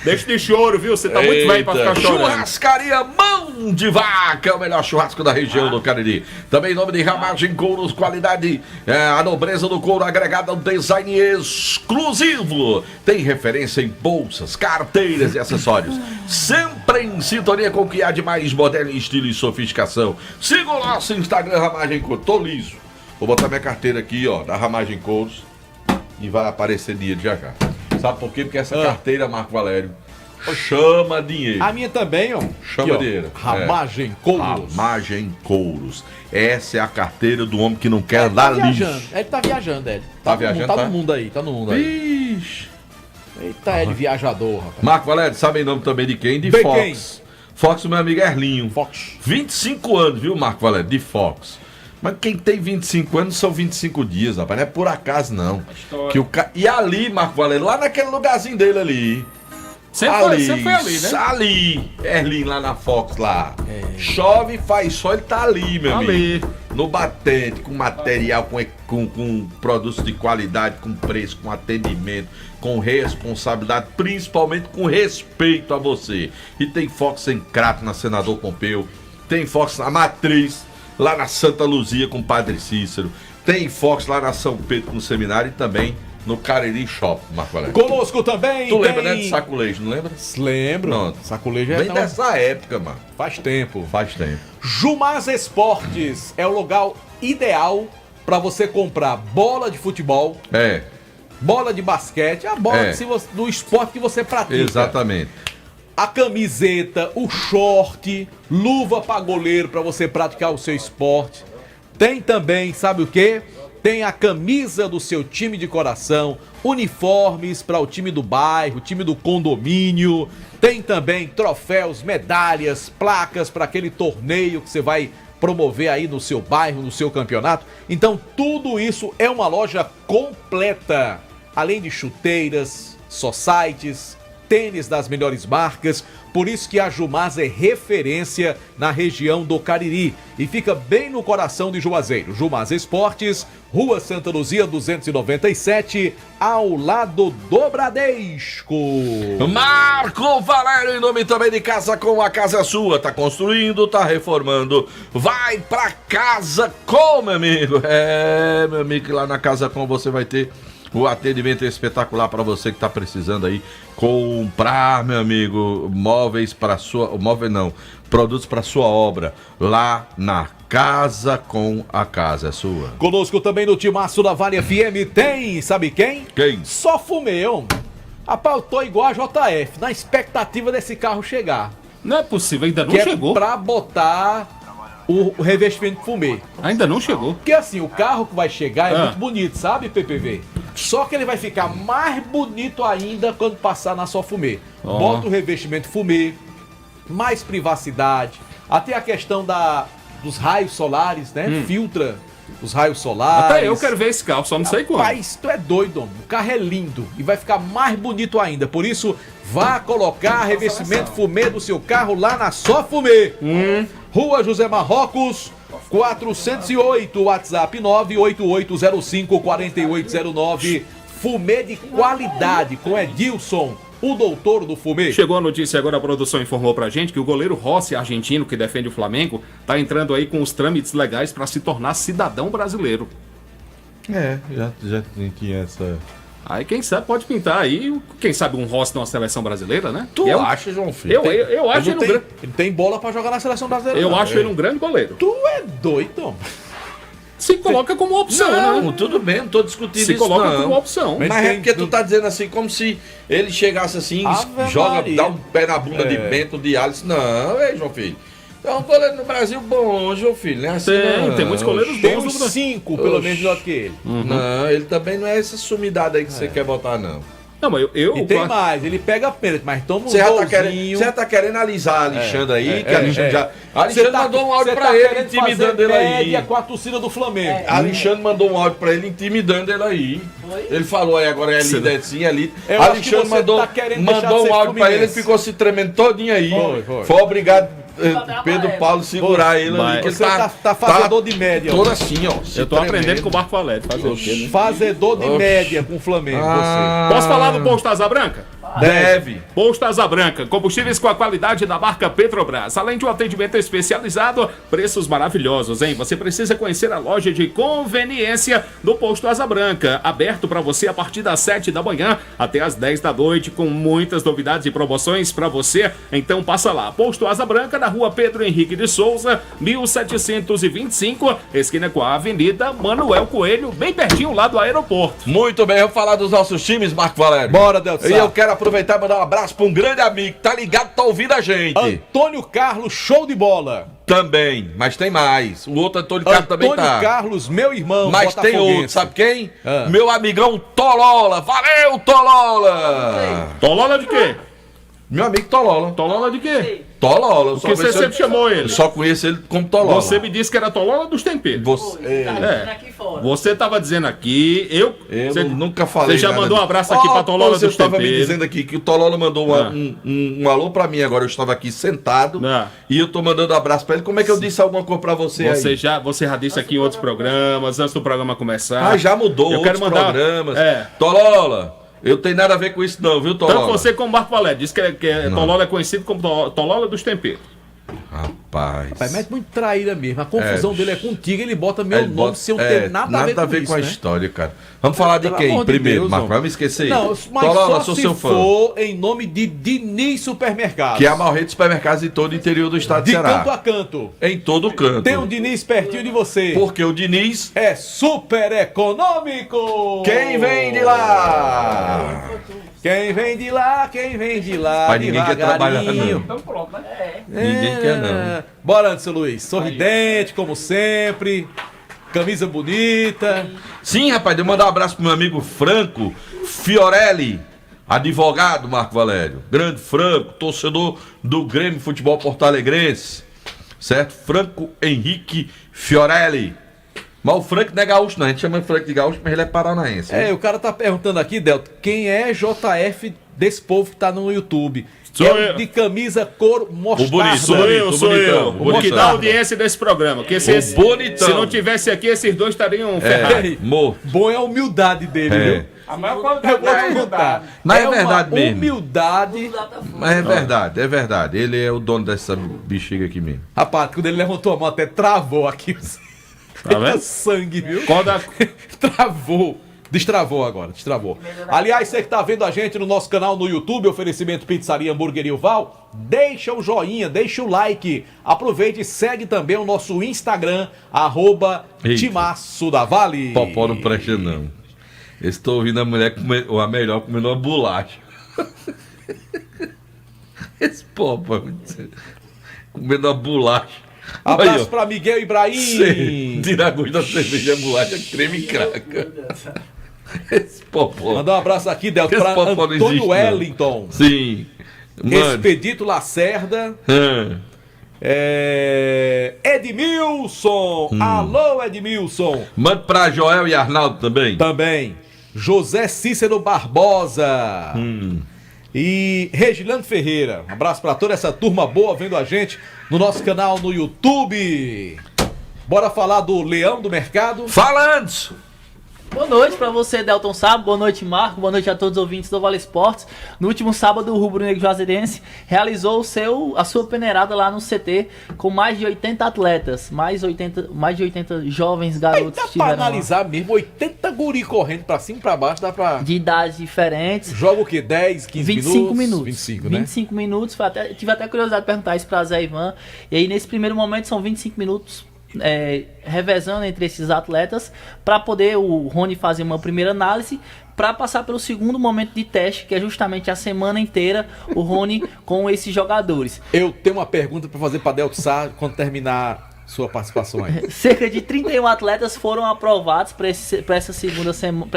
J: Deixa de choro, viu? Você tá muito velho pra ficar chorando.
K: Churrascaria Mão de Vaca, é o melhor churrasco da região do Cariri. Também em nome de Ramagem Couros, qualidade, a nobreza do couro agregada ao design exclusivo. Tem referência em bolsas, carteiras e acessórios. Sempre em sintonia com o que há de mais moderno em estilo e sofisticação. Siga o nosso Instagram, Ramagem Couros. Tô liso. Vou botar minha carteira aqui, ó, da Ramagem Couros. E vai aparecer dinheiro já já. Sabe por quê? Porque essa carteira, Marco Valério, chama dinheiro.
I: A minha também, ó.
K: Chama dinheiro.
I: Ramagem Couros.
K: Ramagem Couros. Essa é a carteira do homem que não quer andar lixo.
I: Ele tá viajando, ele.
K: Tá viajando,
I: Tá
K: tá?
I: no mundo aí, tá no mundo aí.
K: Vixe.
I: Eita, ele viajador, rapaz.
K: Marco Valério, sabe em nome também de quem? De
I: De
K: Fox.
I: quem?
K: Fox, meu amigo Erlinho.
I: Fox.
K: 25 anos, viu, Marco Valério? De Fox. Mas quem tem 25 anos são 25 dias, rapaz. Não é por acaso, não. Que E ali, Marco Valério, lá naquele lugarzinho dele ali.
J: Sempre foi ali, né?
K: Ali, Erlinho, lá na Fox, lá. Chove, faz sol, ele tá ali, meu amigo. No batente, com material, com produtos de qualidade, com preço, com atendimento, com responsabilidade, principalmente com respeito a você. E tem Fox em Crato, na Senador Pompeu. Tem Fox na Matriz, lá na Santa Luzia com o Padre Cícero. Tem Fox lá na São Pedro com o Seminário e também no Cariri Shop, Marco Valério.
I: Conosco também.
K: Tu lembra, né, de saculejo, não lembra?
I: Lembro.
K: Não.
I: Saculejo é
K: Vem dessa época, mano.
I: Faz tempo.
K: Faz tempo.
I: Jumaz Esportes é o lugar ideal para você comprar bola de futebol, bola de basquete, a bola do esporte que você pratica.
K: Exatamente.
I: A camiseta, o short, luva para goleiro para você praticar o seu esporte. Tem também, sabe o quê? Tem a camisa do seu time de coração, uniformes para o time do bairro, time do condomínio. Tem também troféus, medalhas, placas para aquele torneio que você vai promover aí no seu bairro, no seu campeonato. Então tudo isso é uma loja completa. Além de chuteiras, societies, tênis das melhores marcas, por isso que a Jumaz é referência na região do Cariri e fica bem no coração de Juazeiro. Jumaz Esportes, Rua Santa Luzia 297, ao lado do Bradesco.
K: Marco Valério, em nome também de Casa Com, a casa é sua. Tá construindo, tá reformando. Vai pra Casa Com, meu amigo. Meu amigo, que lá na Casa Com você vai ter o atendimento espetacular para você que está precisando aí comprar, meu amigo, móveis para sua... Móvel não, produtos para sua obra. Lá na Casa Com, a casa é sua.
I: Conosco também no Timaço da Vale FM tem, sabe quem?
K: Quem?
I: Só Fumeu. Rapaz, eu tô igual a JF, na expectativa desse carro chegar.
J: Não é possível, ainda não
I: que
J: chegou.
I: É pra botar o revestimento fumê.
J: Ainda não chegou.
I: Porque assim, o carro que vai chegar é muito bonito, sabe, PPV? Só que ele vai ficar mais bonito ainda quando passar na sua fumê. Bota o revestimento fumê, mais privacidade, até a questão dos raios solares, né? Filtra os raios solares.
J: Até eu quero ver esse carro, só não sei quando.
I: Rapaz, tu é doido, homem. O carro é lindo e vai ficar mais bonito ainda. Por isso, vá colocar revestimento fumê do seu carro lá na Só Fumê. Rua José Marrocos, 408, WhatsApp 988054809. Fumê de qualidade com Edilson, o doutor do fumê.
J: Chegou a notícia agora, a produção informou pra gente que o goleiro Rossi, argentino, que defende o Flamengo, tá entrando aí com os trâmites legais pra se tornar cidadão brasileiro.
K: Já tinha essa...
J: Aí quem sabe pode pintar aí, quem sabe um Rossi numa seleção brasileira, né?
K: Tu acha, João Filho?
J: Eu acho ele um grande...
I: Ele tem bola pra jogar na seleção brasileira.
J: Eu acho ele um grande goleiro.
I: Tu é doido,
J: Se coloca como opção,
K: não,
J: né?
K: Tudo bem, não tô discutindo
J: Se
K: isso,
J: coloca
K: não.
J: como opção.
K: Mas é porque tu tá dizendo assim, como se ele chegasse assim, dá um pé na bunda de Bento, de Alisson. Não, João Filho. É um goleiro no Brasil bom, João Filho, né? Assim,
J: tem muitos goleiros
I: tem
J: bons.
I: uns 5, pelo menos, melhor que ele.
K: Não, ele também não é essa sumidade aí que você quer botar, não.
J: Não, mas eu
I: E tem mais, ele pega pênalti, mas toma um
K: Você
I: golzinho.
K: já tá querendo alisar Alexandre aí, que Alexandre já.
I: Você
K: Alexandre
I: tá-
K: mandou um áudio
I: você
K: pra
I: tá
K: ele,
I: querendo
K: intimidando
I: fazer
K: ele aí.
I: média com a torcida do Flamengo.
K: Alexandre mandou um áudio pra ele, intimidando ele aí. Ele falou aí, agora é líder sim, é líder.
I: Eu acho que
K: Alexandre
I: você
K: mandou,
I: tá querendo deixar de
K: mandou
I: ser
K: um áudio pra ele, ele
I: fluminense.
K: ficou se tremendo todinho aí.
I: Foi.
K: Obrigado, Pedro Paulo, segurar ele ali. Que ele
I: Você tá fazedor de média.
K: Todo assim, ó.
J: Eu tô aprendendo com o Marco Valério. Fazer o quê, né?
I: Fazedor de média com o Flamengo,
J: Posso falar do Posto Asa Branca?
K: Deve.
J: Posto Asa Branca, combustíveis com a qualidade da marca Petrobras. Além de um atendimento especializado, preços maravilhosos, hein? Você precisa conhecer a loja de conveniência do Posto Asa Branca, aberto para você a partir das 7 da manhã até as 10 da noite, com muitas novidades e promoções para você. Então passa lá, Posto Asa Branca, na rua Pedro Henrique de Souza, 1725, esquina com a Avenida Manuel Coelho, bem pertinho lá do aeroporto.
K: Muito bem, vamos falar dos nossos times, Marco Valério.
I: Bora, Delta.
K: E eu quero aproveitar e mandar um abraço pra um grande amigo que tá ligado, tá ouvindo a gente.
I: Antônio Carlos, show de bola.
K: Também, mas tem mais. O outro Antônio Carlos também tá.
I: Antônio Carlos, meu irmão,
K: Mas tem
I: botafoguense.
K: outro, sabe quem? Meu amigão Tolola. Valeu, Tolola!
J: Tolola de quê?
K: Meu amigo Tolola.
J: Tolola de quê?
K: Tolola. Eu só
J: Porque você
K: conheço
J: sempre chamou ele.
K: Eu só conheço ele como Tolola.
J: Você me disse que era Tolola dos temperos.
K: Você,
J: Você tava dizendo aqui, eu
K: nunca falei.
J: Você já
K: nada
J: mandou um
K: disso.
J: abraço aqui pra Tolola
K: Você
J: dos
K: estava me
J: temperos.
K: dizendo aqui que o Tolola mandou um alô pra mim agora. Eu estava aqui sentado e eu tô mandando um abraço pra ele. Como é que eu disse alguma coisa pra você aí?
J: Você já disse aqui em outros programas, antes do programa começar.
K: Já mudou
J: Eu
K: outros
J: quero mandar
K: programas. Tolola, eu tenho nada a ver com isso não, viu, Tolola?
J: Tanto você como o Marco Valério. Diz que Tolola é conhecido como Tolola dos temperos.
K: Rapaz,
I: mete muito traíra mesmo. A confusão dele é contigo, ele bota meu nome sem eu ter nada a ver com isso,
K: a
I: né?
K: história, cara. Vamos falar de
I: Pelo
K: quem
I: amor de
K: primeiro,
I: Deus,
K: Marco?
I: homem.
K: Vamos esquecer.
I: Não, mas
K: Tolola,
I: só
K: sou
I: se
K: seu fã.
I: for em nome de Diniz Supermercados.
K: Que é a maior rede de supermercados de todo o interior do estado de
I: De
K: Ceará.
I: canto a canto.
K: Em todo canto.
I: Tem um Diniz pertinho de você.
K: Porque o Diniz
I: é super econômico.
K: Quem vem de lá?
I: Quem vem de lá, quem vem de lá.
K: Mas ninguém quer trabalhar, não.
M: Então pronto, né?
K: Ninguém quer, não.
I: Bora, Anderson Luiz. Sorridente, como sempre. Camisa bonita.
K: Sim, rapaz, eu mandar um abraço pro meu amigo Franco Fiorelli, advogado, Marco Valério. Grande Franco, torcedor do Grêmio Futebol Porto Alegrense. Certo? Franco Henrique Fiorelli. Mas o Franco não é gaúcho, não. A gente chama de Franco de gaúcho, mas ele é paranaense.
I: O cara tá perguntando aqui, Delto, quem é JF desse povo que tá no YouTube?
J: Sou eu.
I: De camisa cor mostarda.
J: Sou eu. O que dá
I: bonitão.
J: audiência desse programa. Que se
K: bonitão.
J: não tivesse aqui, esses dois estariam ferrados.
I: Bom é a humildade dele, viu?
M: A maior
I: Eu
M: qualidade
I: vou te contar.
K: Mas é verdade
I: uma
K: mesmo.
I: humildade.
K: Mas é verdade. Ele é o dono dessa bexiga aqui mesmo.
I: Rapaz, quando ele levantou a mão, até travou aqui.
J: Tá vendo?
I: Sangue, viu?
J: Qual
I: Travou. Destravou agora, destravou. Aliás, você que tá vendo a gente no nosso canal no YouTube, oferecimento Pizzaria Hamburgueria Val, deixa o joinha, deixa o like. Aproveite e segue também o nosso Instagram, @Timaço da Vale.
K: Popó não presta, não. Eu estou ouvindo a mulher comer, ou a melhor comendo uma bolacha. Esse Popó comendo uma bolacha.
I: Abraço pra Miguel Ibrahim.
K: Tira a gosto da cerveja, bolacha, creme e craca. Esse Popó.
I: Mandar um abraço aqui, Delto,
K: Esse
I: pra
K: Popó não existe,
I: Antônio
K: não.
I: Wellington.
K: Sim. Mano.
I: Expedito Lacerda. Edmilson. Alô, Edmilson.
K: Manda pra Joel e Arnaldo também.
I: Também. José Cícero Barbosa. E Regilando Ferreira. Um abraço pra toda essa turma boa vendo a gente no nosso canal no YouTube. Bora falar do Leão do Mercado?
K: Fala antes!
N: Boa noite pra você, Delton Sábio. Boa noite, Marco. Boa noite a todos os ouvintes do Vale Esportes. No último sábado, o Rubro Negro Juazeirense realizou a sua peneirada lá no CT com mais de 80 atletas, mais de 80 jovens garotos.
I: Dá pra analisar mesmo, 80 guri correndo pra cima e pra baixo, dá pra...
N: De idades diferentes.
I: Joga o quê? 10, 15
N: 25 minutos?
I: 25, né?
N: 25 minutos. Tive até curiosidade de perguntar isso pra Zé Ivan. E aí, nesse primeiro momento, são 25 minutos revezando entre esses atletas para poder o Rony fazer uma primeira análise para passar pelo segundo momento de teste, que é justamente a semana inteira o Rony com esses jogadores.
I: Eu tenho uma pergunta para fazer para Delto Sá quando terminar sua participação aí.
N: Cerca de 31 atletas foram aprovados para essa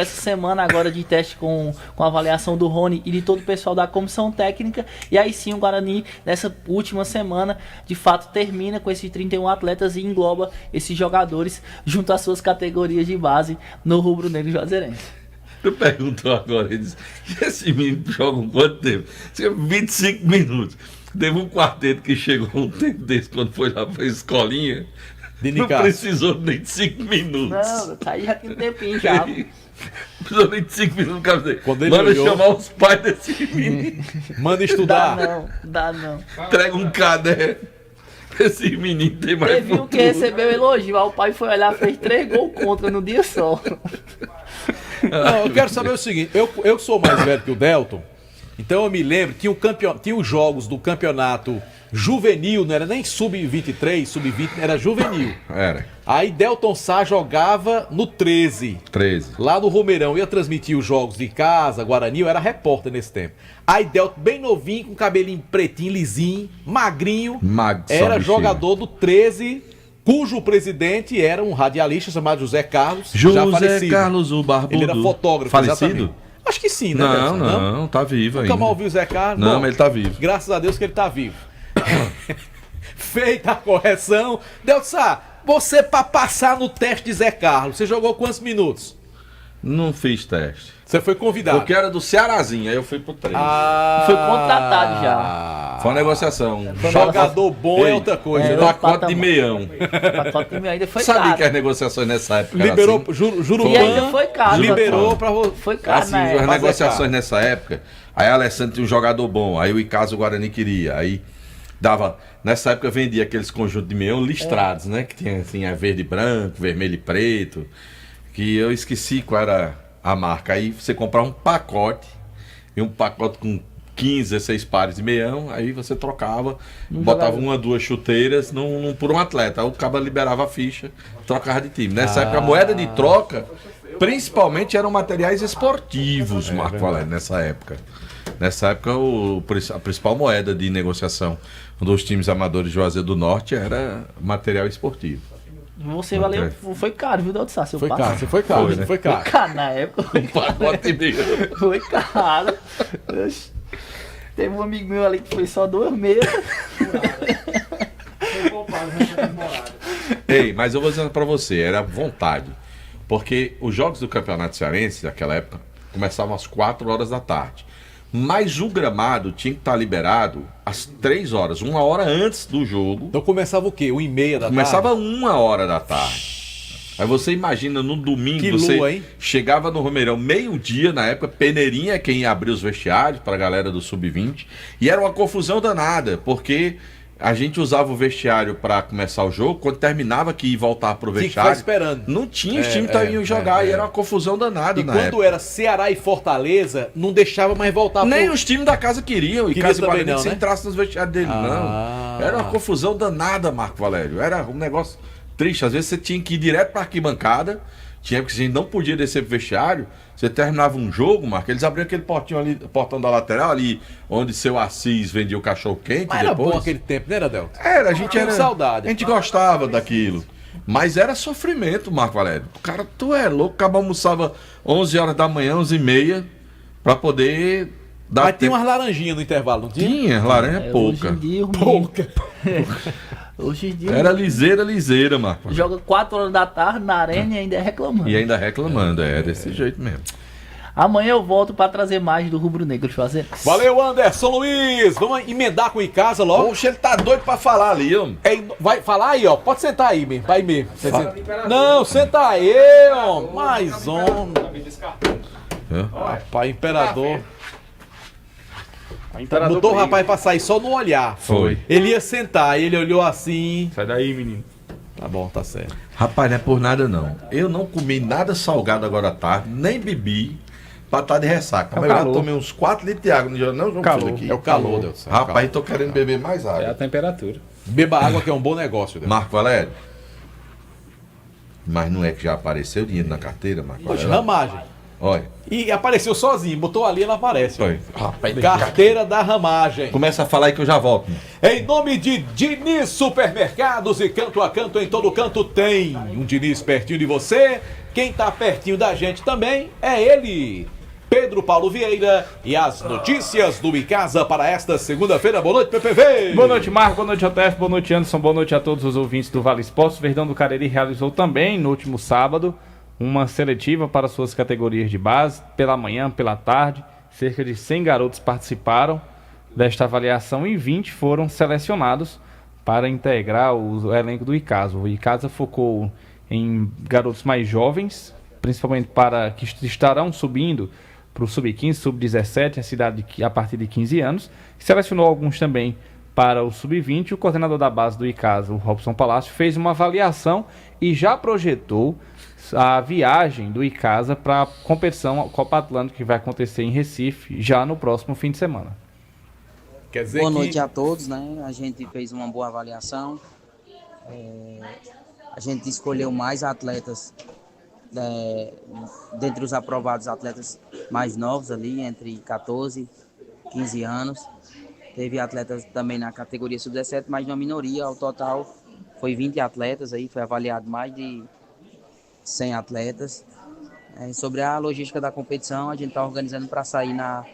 N: semana agora de teste com a avaliação do Rony e de todo o pessoal da comissão técnica. E aí sim o Guarani, nessa última semana, de fato termina com esses 31 atletas e engloba esses jogadores junto às suas categorias de base no rubro-negro juazeirense.
K: Tu perguntou agora, ele disse, esse menino joga quanto tempo? 25 minutos. Teve um quarteto que chegou um tempo desse, quando foi lá pra escolinha, não precisou nem de 5 minutos.
N: Não, tá aí já tem um tempinho já.
K: Precisou nem de 5 minutos, cara.
I: Manda
K: olhou... chamar os pais desse menino.
I: Manda estudar.
N: Dá não.
K: Entrega um caderno. Esse menino tem mais
N: Teve um que recebeu elogio, aí o pai foi olhar, fez 3 gols contra no dia só.
I: Não, eu quero saber o seguinte, eu sou mais velho que o Delton, então eu me lembro, tinha os jogos do campeonato juvenil, não era nem sub-23, sub-20, era juvenil.
K: Era.
I: Aí Delton Sá jogava no 13. Lá no Romeirão, ia transmitir os jogos de casa, Guarani, eu era repórter nesse tempo. Aí Delton, bem novinho, com cabelinho pretinho, lisinho, magrinho, era jogador do 13, cujo presidente era um radialista chamado José Carlos, já falecido.
K: Carlos, o barbudo.
I: Ele era fotógrafo,
K: falecido?
I: Exatamente. Acho que sim, né?
K: Não, tá vivo ainda.
I: Nunca mal ouviu o Zé Carlos?
K: Não,
I: Bom,
K: mas ele tá vivo.
I: Graças a Deus que ele tá vivo. Feita a correção. Delton Sá, você pra passar no teste de Zé Carlos, você jogou quantos minutos?
K: Não fiz teste.
I: Você foi convidado.
K: Porque era do Cearazinho, aí eu fui pro 3.
N: Foi contratado já.
K: Foi uma negociação.
I: Jogador bom é outra coisa.
K: Pacote de meião.
N: Pacote de meião ainda foi
K: Sabia
N: caro.
K: que as negociações nessa época
I: liberou,
K: assim?
I: Jurumã.
N: E ainda foi caro.
I: Liberou pra você.
N: Foi caro,
K: assim, as negociações nessa época, aí a Alessandro tinha um jogador bom, aí o Icasa Guarani queria, aí dava, nessa época vendia aqueles conjuntos de meião listrados, né, que tinha assim, verde e branco, vermelho e preto, que eu esqueci qual era a marca, aí você comprava um pacote, e um pacote com 15, 16 pares de meião, aí você trocava, botava uma, 2 chuteiras por um atleta, aí o cara liberava a ficha, trocava de time. Nessa época a moeda de troca, principalmente eram materiais esportivos, Marco Valério, nessa época. Nessa época a principal moeda de negociação dos times amadores de Juazeiro do Norte era material esportivo.
N: Você valeu, foi caro, viu, Delton Sá?
I: Foi caro, você foi caro,
K: foi, né?
I: foi caro.
N: Foi caro na época.
K: Um pacote meio.
N: Foi caro. Teve um amigo meu ali que foi só 2 meses.
K: Ei, mas eu vou dizer pra você, era vontade. Porque os jogos do Campeonato Cearense, naquela época, começavam às 4 horas da tarde. Mas o gramado tinha que estar liberado às 3 horas, 1 hora antes do jogo.
I: Então começava o quê? 1h30 da tarde?
K: Começava 1 hora da tarde. Aí você imagina, no domingo,
I: que
K: você
I: lua, hein?
K: chegava no Romeirão meio-dia, na época, Peneirinha é quem ia abrir os vestiários para a galera do Sub-20. E era uma confusão danada, porque a gente usava o vestiário para começar o jogo, quando terminava que ia voltar pro vestiário.
I: Tinha que ficar esperando.
K: Não tinha, os times iam jogar, e era uma confusão danada na época.
I: E quando era Ceará e Fortaleza, não deixava mais voltar
K: Nem os times da casa queriam, e Casa Guarani
I: não,
K: se
I: né?
K: entrasse nos vestiários dele, não. Era uma confusão danada, Marco Valério. Era um negócio triste. Às vezes você tinha que ir direto pra arquibancada, tinha que a gente não podia descer pro vestiário. Você terminava um jogo, Marco, eles abriam aquele portinho ali, portão da lateral ali, onde seu Assis vendia o cachorro quente.
I: Mas
K: depois.
I: era bom aquele tempo, não era, Delton?
K: Era, a gente era.
I: Saudade.
K: A gente gostava daquilo. Mas era sofrimento, Marco Valério. O cara, tu é louco, acaba almoçava 11 horas da manhã, 11h30, pra poder dar.
I: Mas tinha umas laranjinhas no intervalo, não tinha?
K: Tinha, laranja pouca.
N: Hoje em dia,
I: pouca.
N: Hoje em dia.
K: Era liseira, Marco.
N: Joga 4 horas da tarde na arena e ainda é reclamando.
K: E ainda reclamando, é desse jeito mesmo.
N: Amanhã eu volto pra trazer mais do Rubro Negro Juazeirense.
I: Valeu, Anderson Luiz. Vamos emendar com o Icasa logo.
K: Poxa, ele tá doido pra falar ali, ó.
I: Vai falar aí, ó. Pode sentar aí mesmo. Vai mesmo. Não, senta aí, ó. Mais um. Rapaz, imperador. Botou o rapaz pra sair só no olhar.
K: Foi.
I: Ele ia sentar, ele olhou assim.
M: Sai daí, menino.
I: Tá bom, tá certo.
K: Rapaz, não é por nada não. Eu não comi nada salgado agora à tarde, nem bebi pra estar de ressaca. Mas eu já tomei uns 4 litros de água no dia. Não, João Filho, aqui.
I: É o calor, Deus do céu.
K: Rapaz, tô querendo beber mais água.
M: É a temperatura.
I: Beba água que é um bom negócio, Deus.
K: Marco Valério. Mas não é que já apareceu dinheiro na carteira, Marco
I: Poxa,
K: Valério?
I: ramagem.
K: Olha.
I: E apareceu sozinho, botou ali, ela aparece.
K: Foi.
I: Carteira da ramagem.
K: Começa a falar aí que eu já volto.
I: Em nome de Diniz Supermercados e canto a canto, em todo canto tem um Diniz pertinho de você. Quem tá pertinho da gente também é ele, Pedro Paulo Vieira, e as notícias do Icasa para esta segunda-feira. Boa noite, PPV!
M: Boa noite, Marco. Boa noite, JF. Boa noite, Anderson. Boa noite a todos os ouvintes do Vale Esportes. Verdão do Cariri realizou também, no último sábado, uma seletiva para suas categorias de base, pela manhã, pela tarde. Cerca de 100 garotos participaram desta avaliação e 20 foram selecionados para integrar o elenco do Icasa. O Icasa focou em garotos mais jovens, principalmente para que estarão subindo para o Sub-15, Sub-17, a cidade a partir de 15 anos. Selecionou alguns também para o Sub-20. O coordenador da base do Icasa, o Robson Palácio, fez uma avaliação e já projetou a viagem do Icasa para a competição Copa Atlântica, que vai acontecer em Recife já no próximo fim de semana.
I: Quer dizer
O: boa noite a todos, né? A gente fez uma boa avaliação. A gente escolheu mais atletas dentre os aprovados, atletas mais novos ali, entre 14 e 15 anos. Teve atletas também na categoria sub-17, mas uma minoria. Ao total foi 20 atletas aí, foi avaliado mais de 100 atletas. Sobre a logística da competição, a gente está organizando para sair na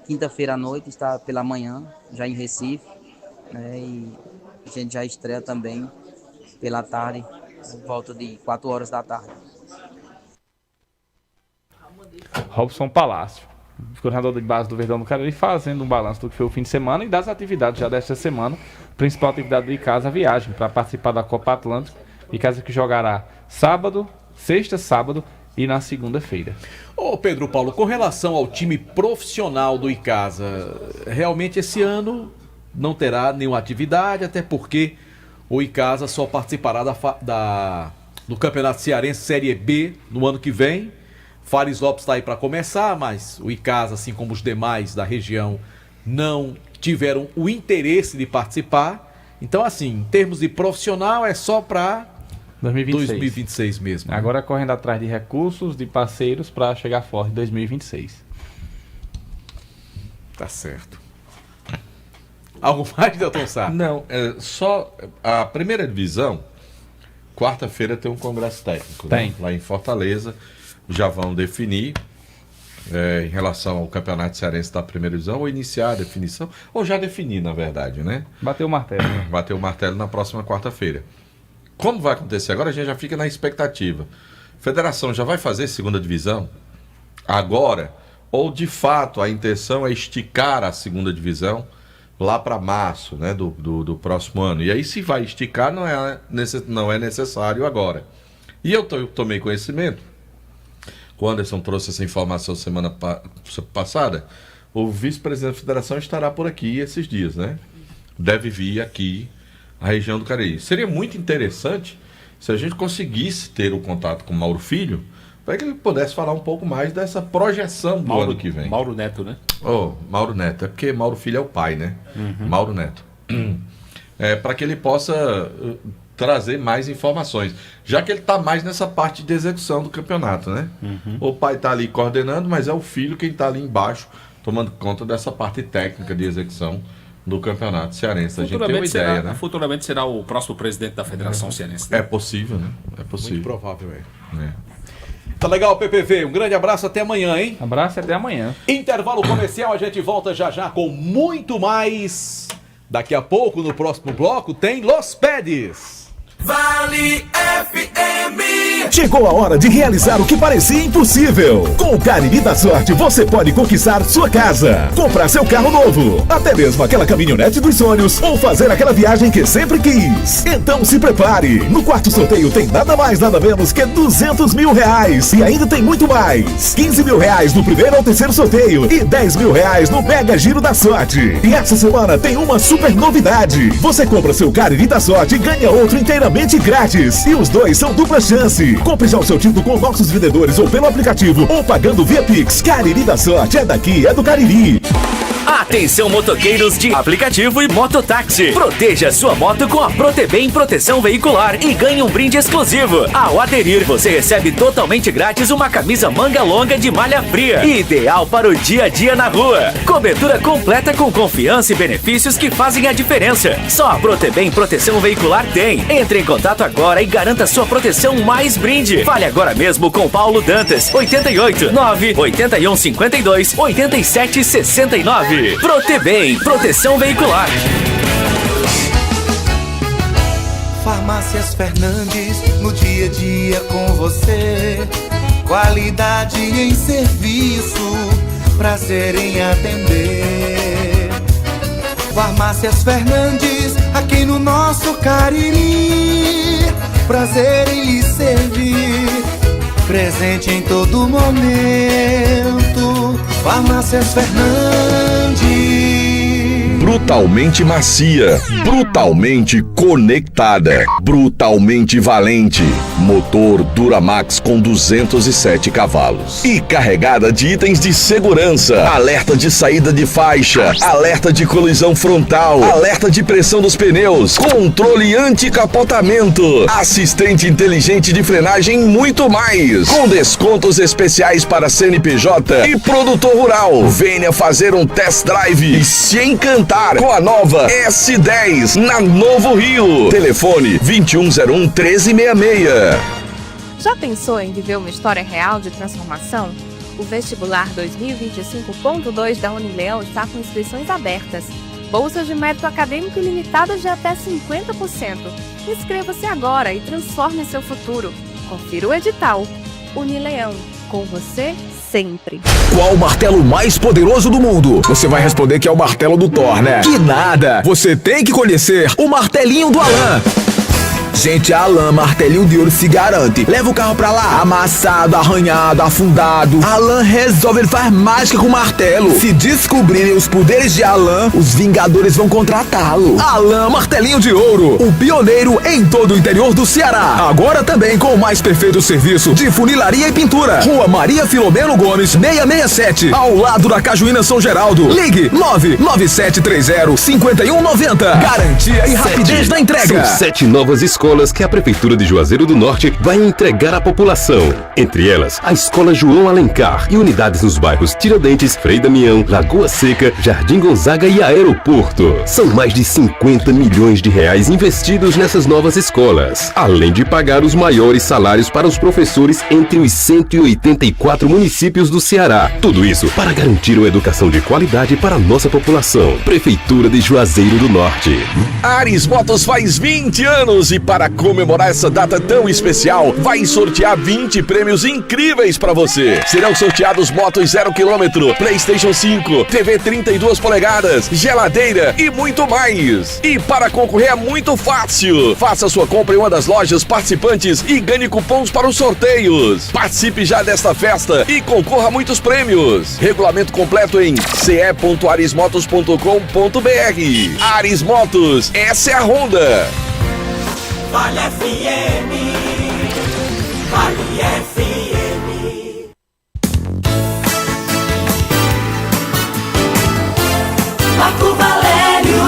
O: quinta-feira à noite, está pela manhã, já em Recife, e a gente já estreia também pela tarde, por volta de 4 horas da tarde.
M: Robson Palácio, coordenador de base do Verdão do Cariri, fazendo um balanço do que foi o fim de semana e das atividades já desta semana. Principal atividade do Icasa, a viagem para participar da Copa Atlântica. Icasa que jogará sexta, sábado e na segunda-feira.
I: Ô Pedro Paulo, com relação ao time profissional do Icasa, realmente esse ano não terá nenhuma atividade, até porque o Icasa só participará do Campeonato Cearense Série B no ano que vem. Fares Lopes está aí para começar, mas o Icasa, assim como os demais da região, não tiveram o interesse de participar. Então, assim, em termos de profissional, é só para 2026 mesmo. Né?
M: Agora correndo atrás de recursos, de parceiros para chegar forte em 2026.
I: Tá certo. Algo mais, Delton Sá?
K: Não, só a primeira divisão, quarta-feira tem um congresso técnico.
M: Tem.
K: Né? Lá em Fortaleza, já vão definir em relação ao campeonato cearense da primeira divisão, ou iniciar a definição, ou já definir, na verdade, né?
M: Bateu o martelo.
K: Bateu o martelo na próxima quarta-feira. Como vai acontecer agora, a gente já fica na expectativa. Federação já vai fazer segunda divisão agora? Ou, de fato, a intenção é esticar a segunda divisão lá para março, né, do próximo ano? E aí, se vai esticar, não é necessário agora. E eu tomei conhecimento, o Anderson trouxe essa informação semana passada, o vice-presidente da federação estará por aqui esses dias, né? Deve vir aqui a região do Cariri. Seria muito interessante se a gente conseguisse ter o contato com o Mauro Filho, para que ele pudesse falar um pouco mais dessa projeção do ano que vem.
J: Mauro Neto, né?
K: Mauro Neto. É porque Mauro Filho é o pai, né? Mauro Neto. Para que ele possa trazer mais informações, já que ele está mais nessa parte de execução do campeonato, né? O pai está ali coordenando, mas é o filho quem está ali embaixo, tomando conta dessa parte técnica de execução do campeonato cearense. A gente tem uma ideia, né?
J: Futuramente será o próximo presidente da Federação Cearense. Né?
K: É possível, né? É possível.
I: Muito provável, Tá legal, PPV. Um grande abraço, até amanhã, hein?
M: Abraço e até amanhã.
I: Intervalo comercial, a gente volta já com muito mais. Daqui a pouco, no próximo bloco, tem Los Pedes.
B: Vale FM.
C: Chegou a hora de realizar o que parecia impossível. Com o Cariri da Sorte, você pode conquistar sua casa, comprar seu carro novo, até mesmo aquela caminhonete dos sonhos, ou fazer aquela viagem que sempre quis. Então se prepare. No quarto sorteio tem nada mais, nada menos que R$200 mil. E ainda tem muito mais. R$15 mil no primeiro ou terceiro sorteio e R$10 mil no Mega Giro da Sorte. E essa semana tem uma super novidade. Você compra seu Cariri da Sorte e ganha outro inteiramente grátis. E os dois são dupla chance. Compre já o seu título com nossos vendedores ou pelo aplicativo ou pagando via Pix. Cariri da Sorte é daqui, é do Cariri.
H: A Atenção motoqueiros de aplicativo e mototáxi. Proteja sua moto com a Protebem Proteção Veicular e ganhe um brinde exclusivo. Ao aderir, você recebe totalmente grátis uma camisa manga longa de malha fria, ideal para o dia a dia na rua. Cobertura completa com confiança e benefícios que fazem a diferença. Só a Protebem Proteção Veicular tem. Entre em contato agora e garanta sua proteção mais brinde. Fale agora mesmo com Paulo Dantas, 88 981 52 87 69. Protebem Proteção Veicular.
D: Farmácias Fernandes, no dia a dia com você. Qualidade em serviço, prazer em atender. Farmácias Fernandes, aqui no nosso Cariri. Prazer em lhe servir, presente em todo momento. Farmácias Fernandes.
A: Brutalmente macia, brutalmente conectada, brutalmente valente. Motor Duramax com 207 cavalos. E carregada de itens de segurança. Alerta de saída de faixa, alerta de colisão frontal, alerta de pressão dos pneus, controle anti-capotamento, assistente inteligente de frenagem e muito mais. Com descontos especiais para CNPJ e produtor rural. Venha fazer um test drive e se encantar com a nova S10 na Novo Rio. Telefone 2101-1366.
E: Já pensou em viver uma história real de transformação? O vestibular 2025.2 da Unileão está com inscrições abertas. Bolsas de mérito acadêmico ilimitadas de até 50%. Inscreva-se agora e transforme seu futuro. Confira o edital. Unileão, com você sempre.
G: Qual o martelo mais poderoso do mundo? Você vai responder que é o martelo do Thor, né? Que nada! Você tem que conhecer o martelinho do Alan. Gente, a Alan Martelinho de Ouro se garante. Leva o carro pra lá, amassado, arranhado, afundado. Alan resolve, ele faz mágica com o martelo. Se descobrirem os poderes de Alan, os Vingadores vão contratá-lo. Alan Martelinho de Ouro, o pioneiro em todo o interior do Ceará. Agora também com o mais perfeito serviço de funilaria e pintura. Rua Maria Filomeno Gomes, 667, ao lado da Cajuína São Geraldo. Ligue 99730-5190. Garantia e rapidez na entrega.
F: São 7 novas escolas que a Prefeitura de Juazeiro do Norte vai entregar à população. Entre elas, a Escola João Alencar e unidades nos bairros Tiradentes, Frei Damião, Lagoa Seca, Jardim Gonzaga e Aeroporto. São mais de 50 milhões de reais investidos nessas novas escolas, além de pagar os maiores salários para os professores entre os 184 municípios do Ceará. Tudo isso para garantir uma educação de qualidade para a nossa população. Prefeitura de Juazeiro do Norte.
A: Ares Motos faz 20 anos e para comemorar essa data tão especial, vai sortear 20 prêmios incríveis para você. Serão sorteados motos 0 km, PlayStation 5, TV 32 polegadas, geladeira e muito mais. E para concorrer é muito fácil. Faça sua compra em uma das lojas participantes e ganhe cupons para os sorteios. Participe já desta festa e concorra a muitos prêmios. Regulamento completo em ce.arismotos.com.br. Ares Motos, essa é a Honda.
D: Vale FM, Vale FM. Marco Valério.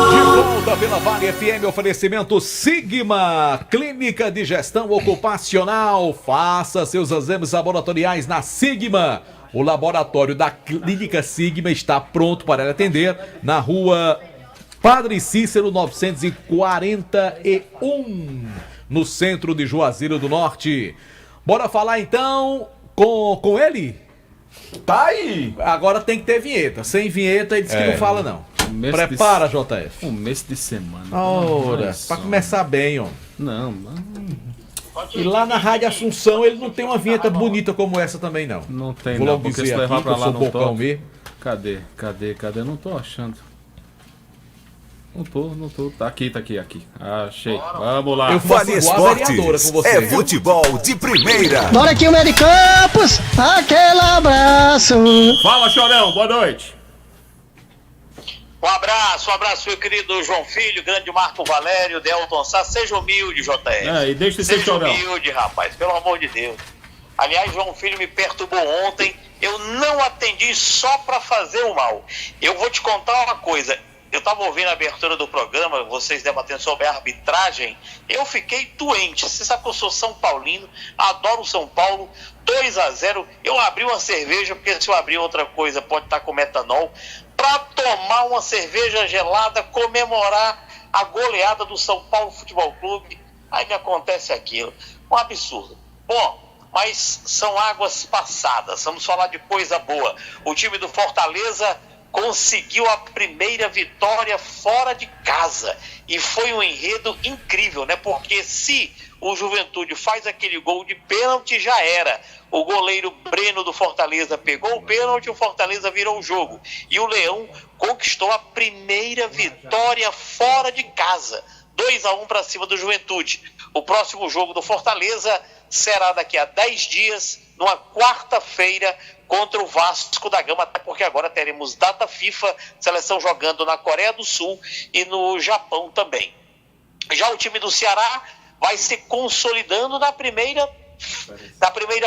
I: De volta pela Vale FM, oferecimento Sigma, Clínica de Gestão Ocupacional. Faça seus exames laboratoriais na Sigma. O laboratório da Clínica Sigma está pronto para lhe atender na rua Padre Cícero 941, no centro de Juazeiro do Norte. Bora falar então com ele?
K: Tá aí!
I: Agora tem que ter vinheta. Sem vinheta ele disse que não fala não. Prepara, JF.
J: Um mês de semana.
I: Ora, pra começar bem, ó.
J: Não, mano.
I: E lá na Rádio Assunção ele não tem uma vinheta bonita como essa também, não.
J: Não tem,
I: Vou
J: não.
I: logo
J: Porque
I: dizer
J: se levar
I: aqui
J: pra
I: que eu
J: lá
I: sou
J: não
I: bocão
J: toca.
I: mesmo.
J: Cadê? Eu não tô achando. Não tô. Tá aqui. Achei. Vamos lá.
I: Eu faço
B: Vale
I: igual a vereadora
B: Esportes
I: com você.
B: é
I: viu?
B: futebol de primeira.
P: Bora aqui o Meio de Campos, aquele abraço.
J: Fala, Chorão, boa noite.
Q: Um abraço, meu querido João Filho, grande Marco Valério, Delton Sá, seja humilde, JF.
J: E deixa de ser
Q: seja
J: chorão.
Q: humilde, rapaz, pelo amor de Deus. Aliás, João Filho me perturbou ontem. Eu não atendi só para fazer o mal. Eu vou te contar uma coisa. Eu estava ouvindo a abertura do programa, vocês debatendo sobre a arbitragem. Eu fiquei doente. Você sabe que eu sou São Paulino, adoro São Paulo. 2-0. Eu abri uma cerveja, porque se eu abrir outra coisa pode estar com metanol, para tomar uma cerveja gelada, comemorar a goleada do São Paulo Futebol Clube. Aí me acontece aquilo. Um absurdo. Bom, mas são águas passadas. Vamos falar de coisa boa. O time do Fortaleza conseguiu a primeira vitória fora de casa. E foi um enredo incrível, né? Porque se o Juventude faz aquele gol de pênalti, já era. O goleiro Breno do Fortaleza pegou o pênalti, o Fortaleza virou o jogo. E o Leão conquistou a primeira vitória fora de casa. 2-1 para cima do Juventude. O próximo jogo do Fortaleza será daqui a 10 dias, numa quarta-feira, contra o Vasco da Gama, até porque agora teremos data FIFA, seleção jogando na Coreia do Sul e no Japão também. Já o time do Ceará vai se consolidando na primeira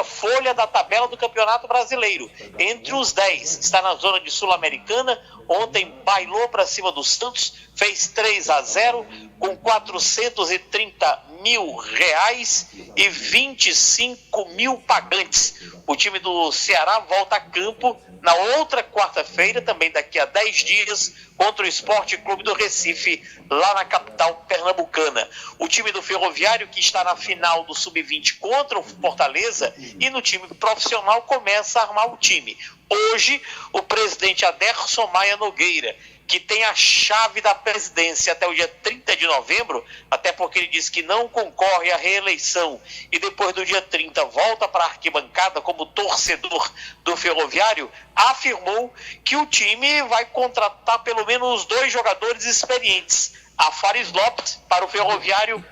Q: folha da tabela do Campeonato Brasileiro, entre os 10, está na zona de Sul-Americana. Ontem bailou para cima do Santos, fez 3-0 com 430 mil reais e 25 mil pagantes. O time do Ceará volta a campo na outra quarta-feira, também daqui a 10 dias, contra o Esporte Clube do Recife, lá na capital pernambucana. O time do Ferroviário, que está na final do Sub-20 contra o Fortaleza, e no time profissional começa a armar o time. Hoje, o presidente Aderson Maia Nogueira, que tem a chave da presidência até o dia 30 de novembro, até porque ele disse que não concorre à reeleição e depois do dia 30 volta para a arquibancada como torcedor do Ferroviário, afirmou que o time vai contratar pelo menos 2 jogadores experientes. A Fares Lopes, para o Ferroviário,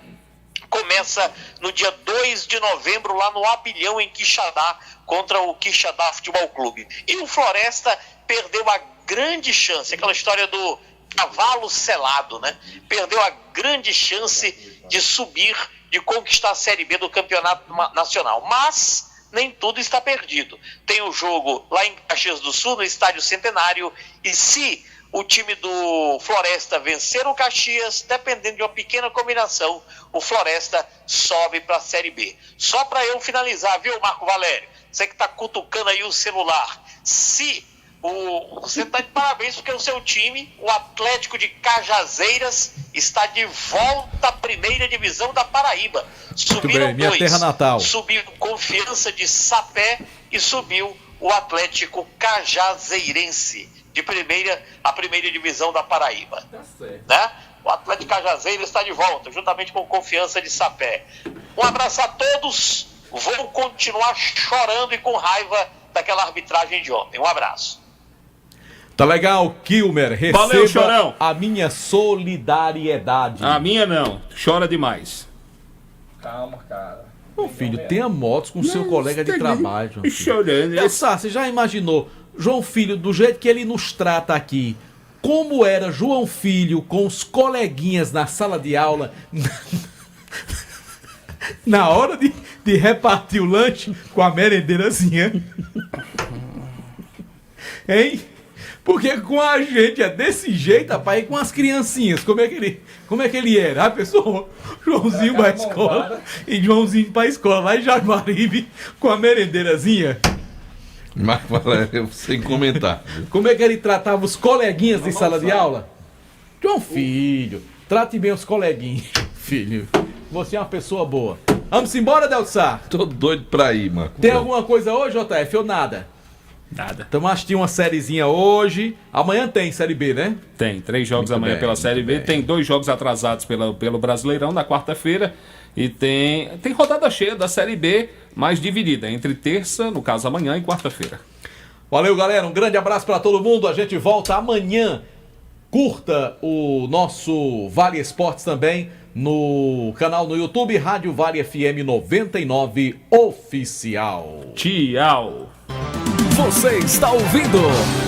Q: começa no dia 2 de novembro lá no Abilhão, em Quixadá, contra o Quixadá Futebol Clube. E o Floresta perdeu a grande chance, aquela história do cavalo selado, né? Perdeu a grande chance de subir, de conquistar a Série B do Campeonato Nacional. Mas nem tudo está perdido. Tem o jogo lá em Caxias do Sul, no Estádio Centenário, e se o time do Floresta vencer o Caxias, dependendo de uma pequena combinação, o Floresta sobe para a Série B. Só para eu finalizar, viu, Marco Valério? Você que está cutucando aí o celular. Você está de parabéns porque o seu time, o Atlético de Cajazeiras, está de volta à primeira divisão da Paraíba. Subiram
I: minha
Q: 2.
I: terra natal.
Q: Subiu Confiança de Sapé e subiu o Atlético Cajazeirense, a primeira divisão da Paraíba.
I: Tá certo.
Q: Né? O Atlético Cajazeiras está de volta, juntamente com Confiança de Sapé. Um abraço a todos. Vou continuar chorando e com raiva daquela arbitragem de ontem. Um abraço.
I: Tá legal, Kilmer. Receba
J: Valeu, Chorão.
I: a minha solidariedade.
J: A minha não. Chora demais.
M: Calma, cara.
I: Meu filho, tenha motos com seu colega de trabalho, João Filho.
J: Chorando.
I: Você já imaginou, João Filho, do jeito que ele nos trata aqui, como era João Filho com os coleguinhas na sala de aula, na hora de repartir o lanche com a merendeirazinha? Hein? Porque com a gente é desse jeito, rapaz, e com as criancinhas, como é que ele era? A pessoa, Joãozinho pra escola, e Joãozinho pra escola, lá em Jaguaribe, com a merendeirazinha.
K: Marco Valério, sem comentar.
I: Como é que ele tratava os coleguinhas de sala de aula? João Filho, trate bem os coleguinhas, filho. Você é uma pessoa boa. Vamos embora, Delçar?
K: Tô doido pra ir, Marco.
I: Tem alguma coisa hoje, JF, ou nada?
J: Nada.
I: Estamos assistindo uma sériezinha hoje. Amanhã tem Série B, né?
J: Tem 3 jogos
I: Muito
J: amanhã
I: bem,
J: pela Série B.
I: bem.
J: Tem 2 jogos atrasados pelo Brasileirão na quarta-feira. E tem rodada cheia da Série B, mais dividida entre terça, no caso amanhã, e quarta-feira.
I: Valeu, galera. Um grande abraço para todo mundo. A gente volta amanhã. Curta o nosso Vale Esportes também no canal no YouTube, Rádio Vale FM 99 Oficial.
J: Tchau.
G: Você está ouvindo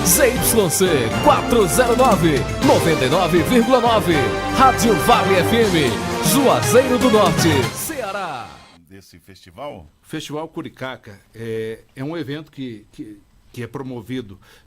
G: ZYC 409, 99,9. Rádio Vale FM, Juazeiro do Norte, Ceará.
R: desse festival?
S: Festival Curicaca é um evento que é promovido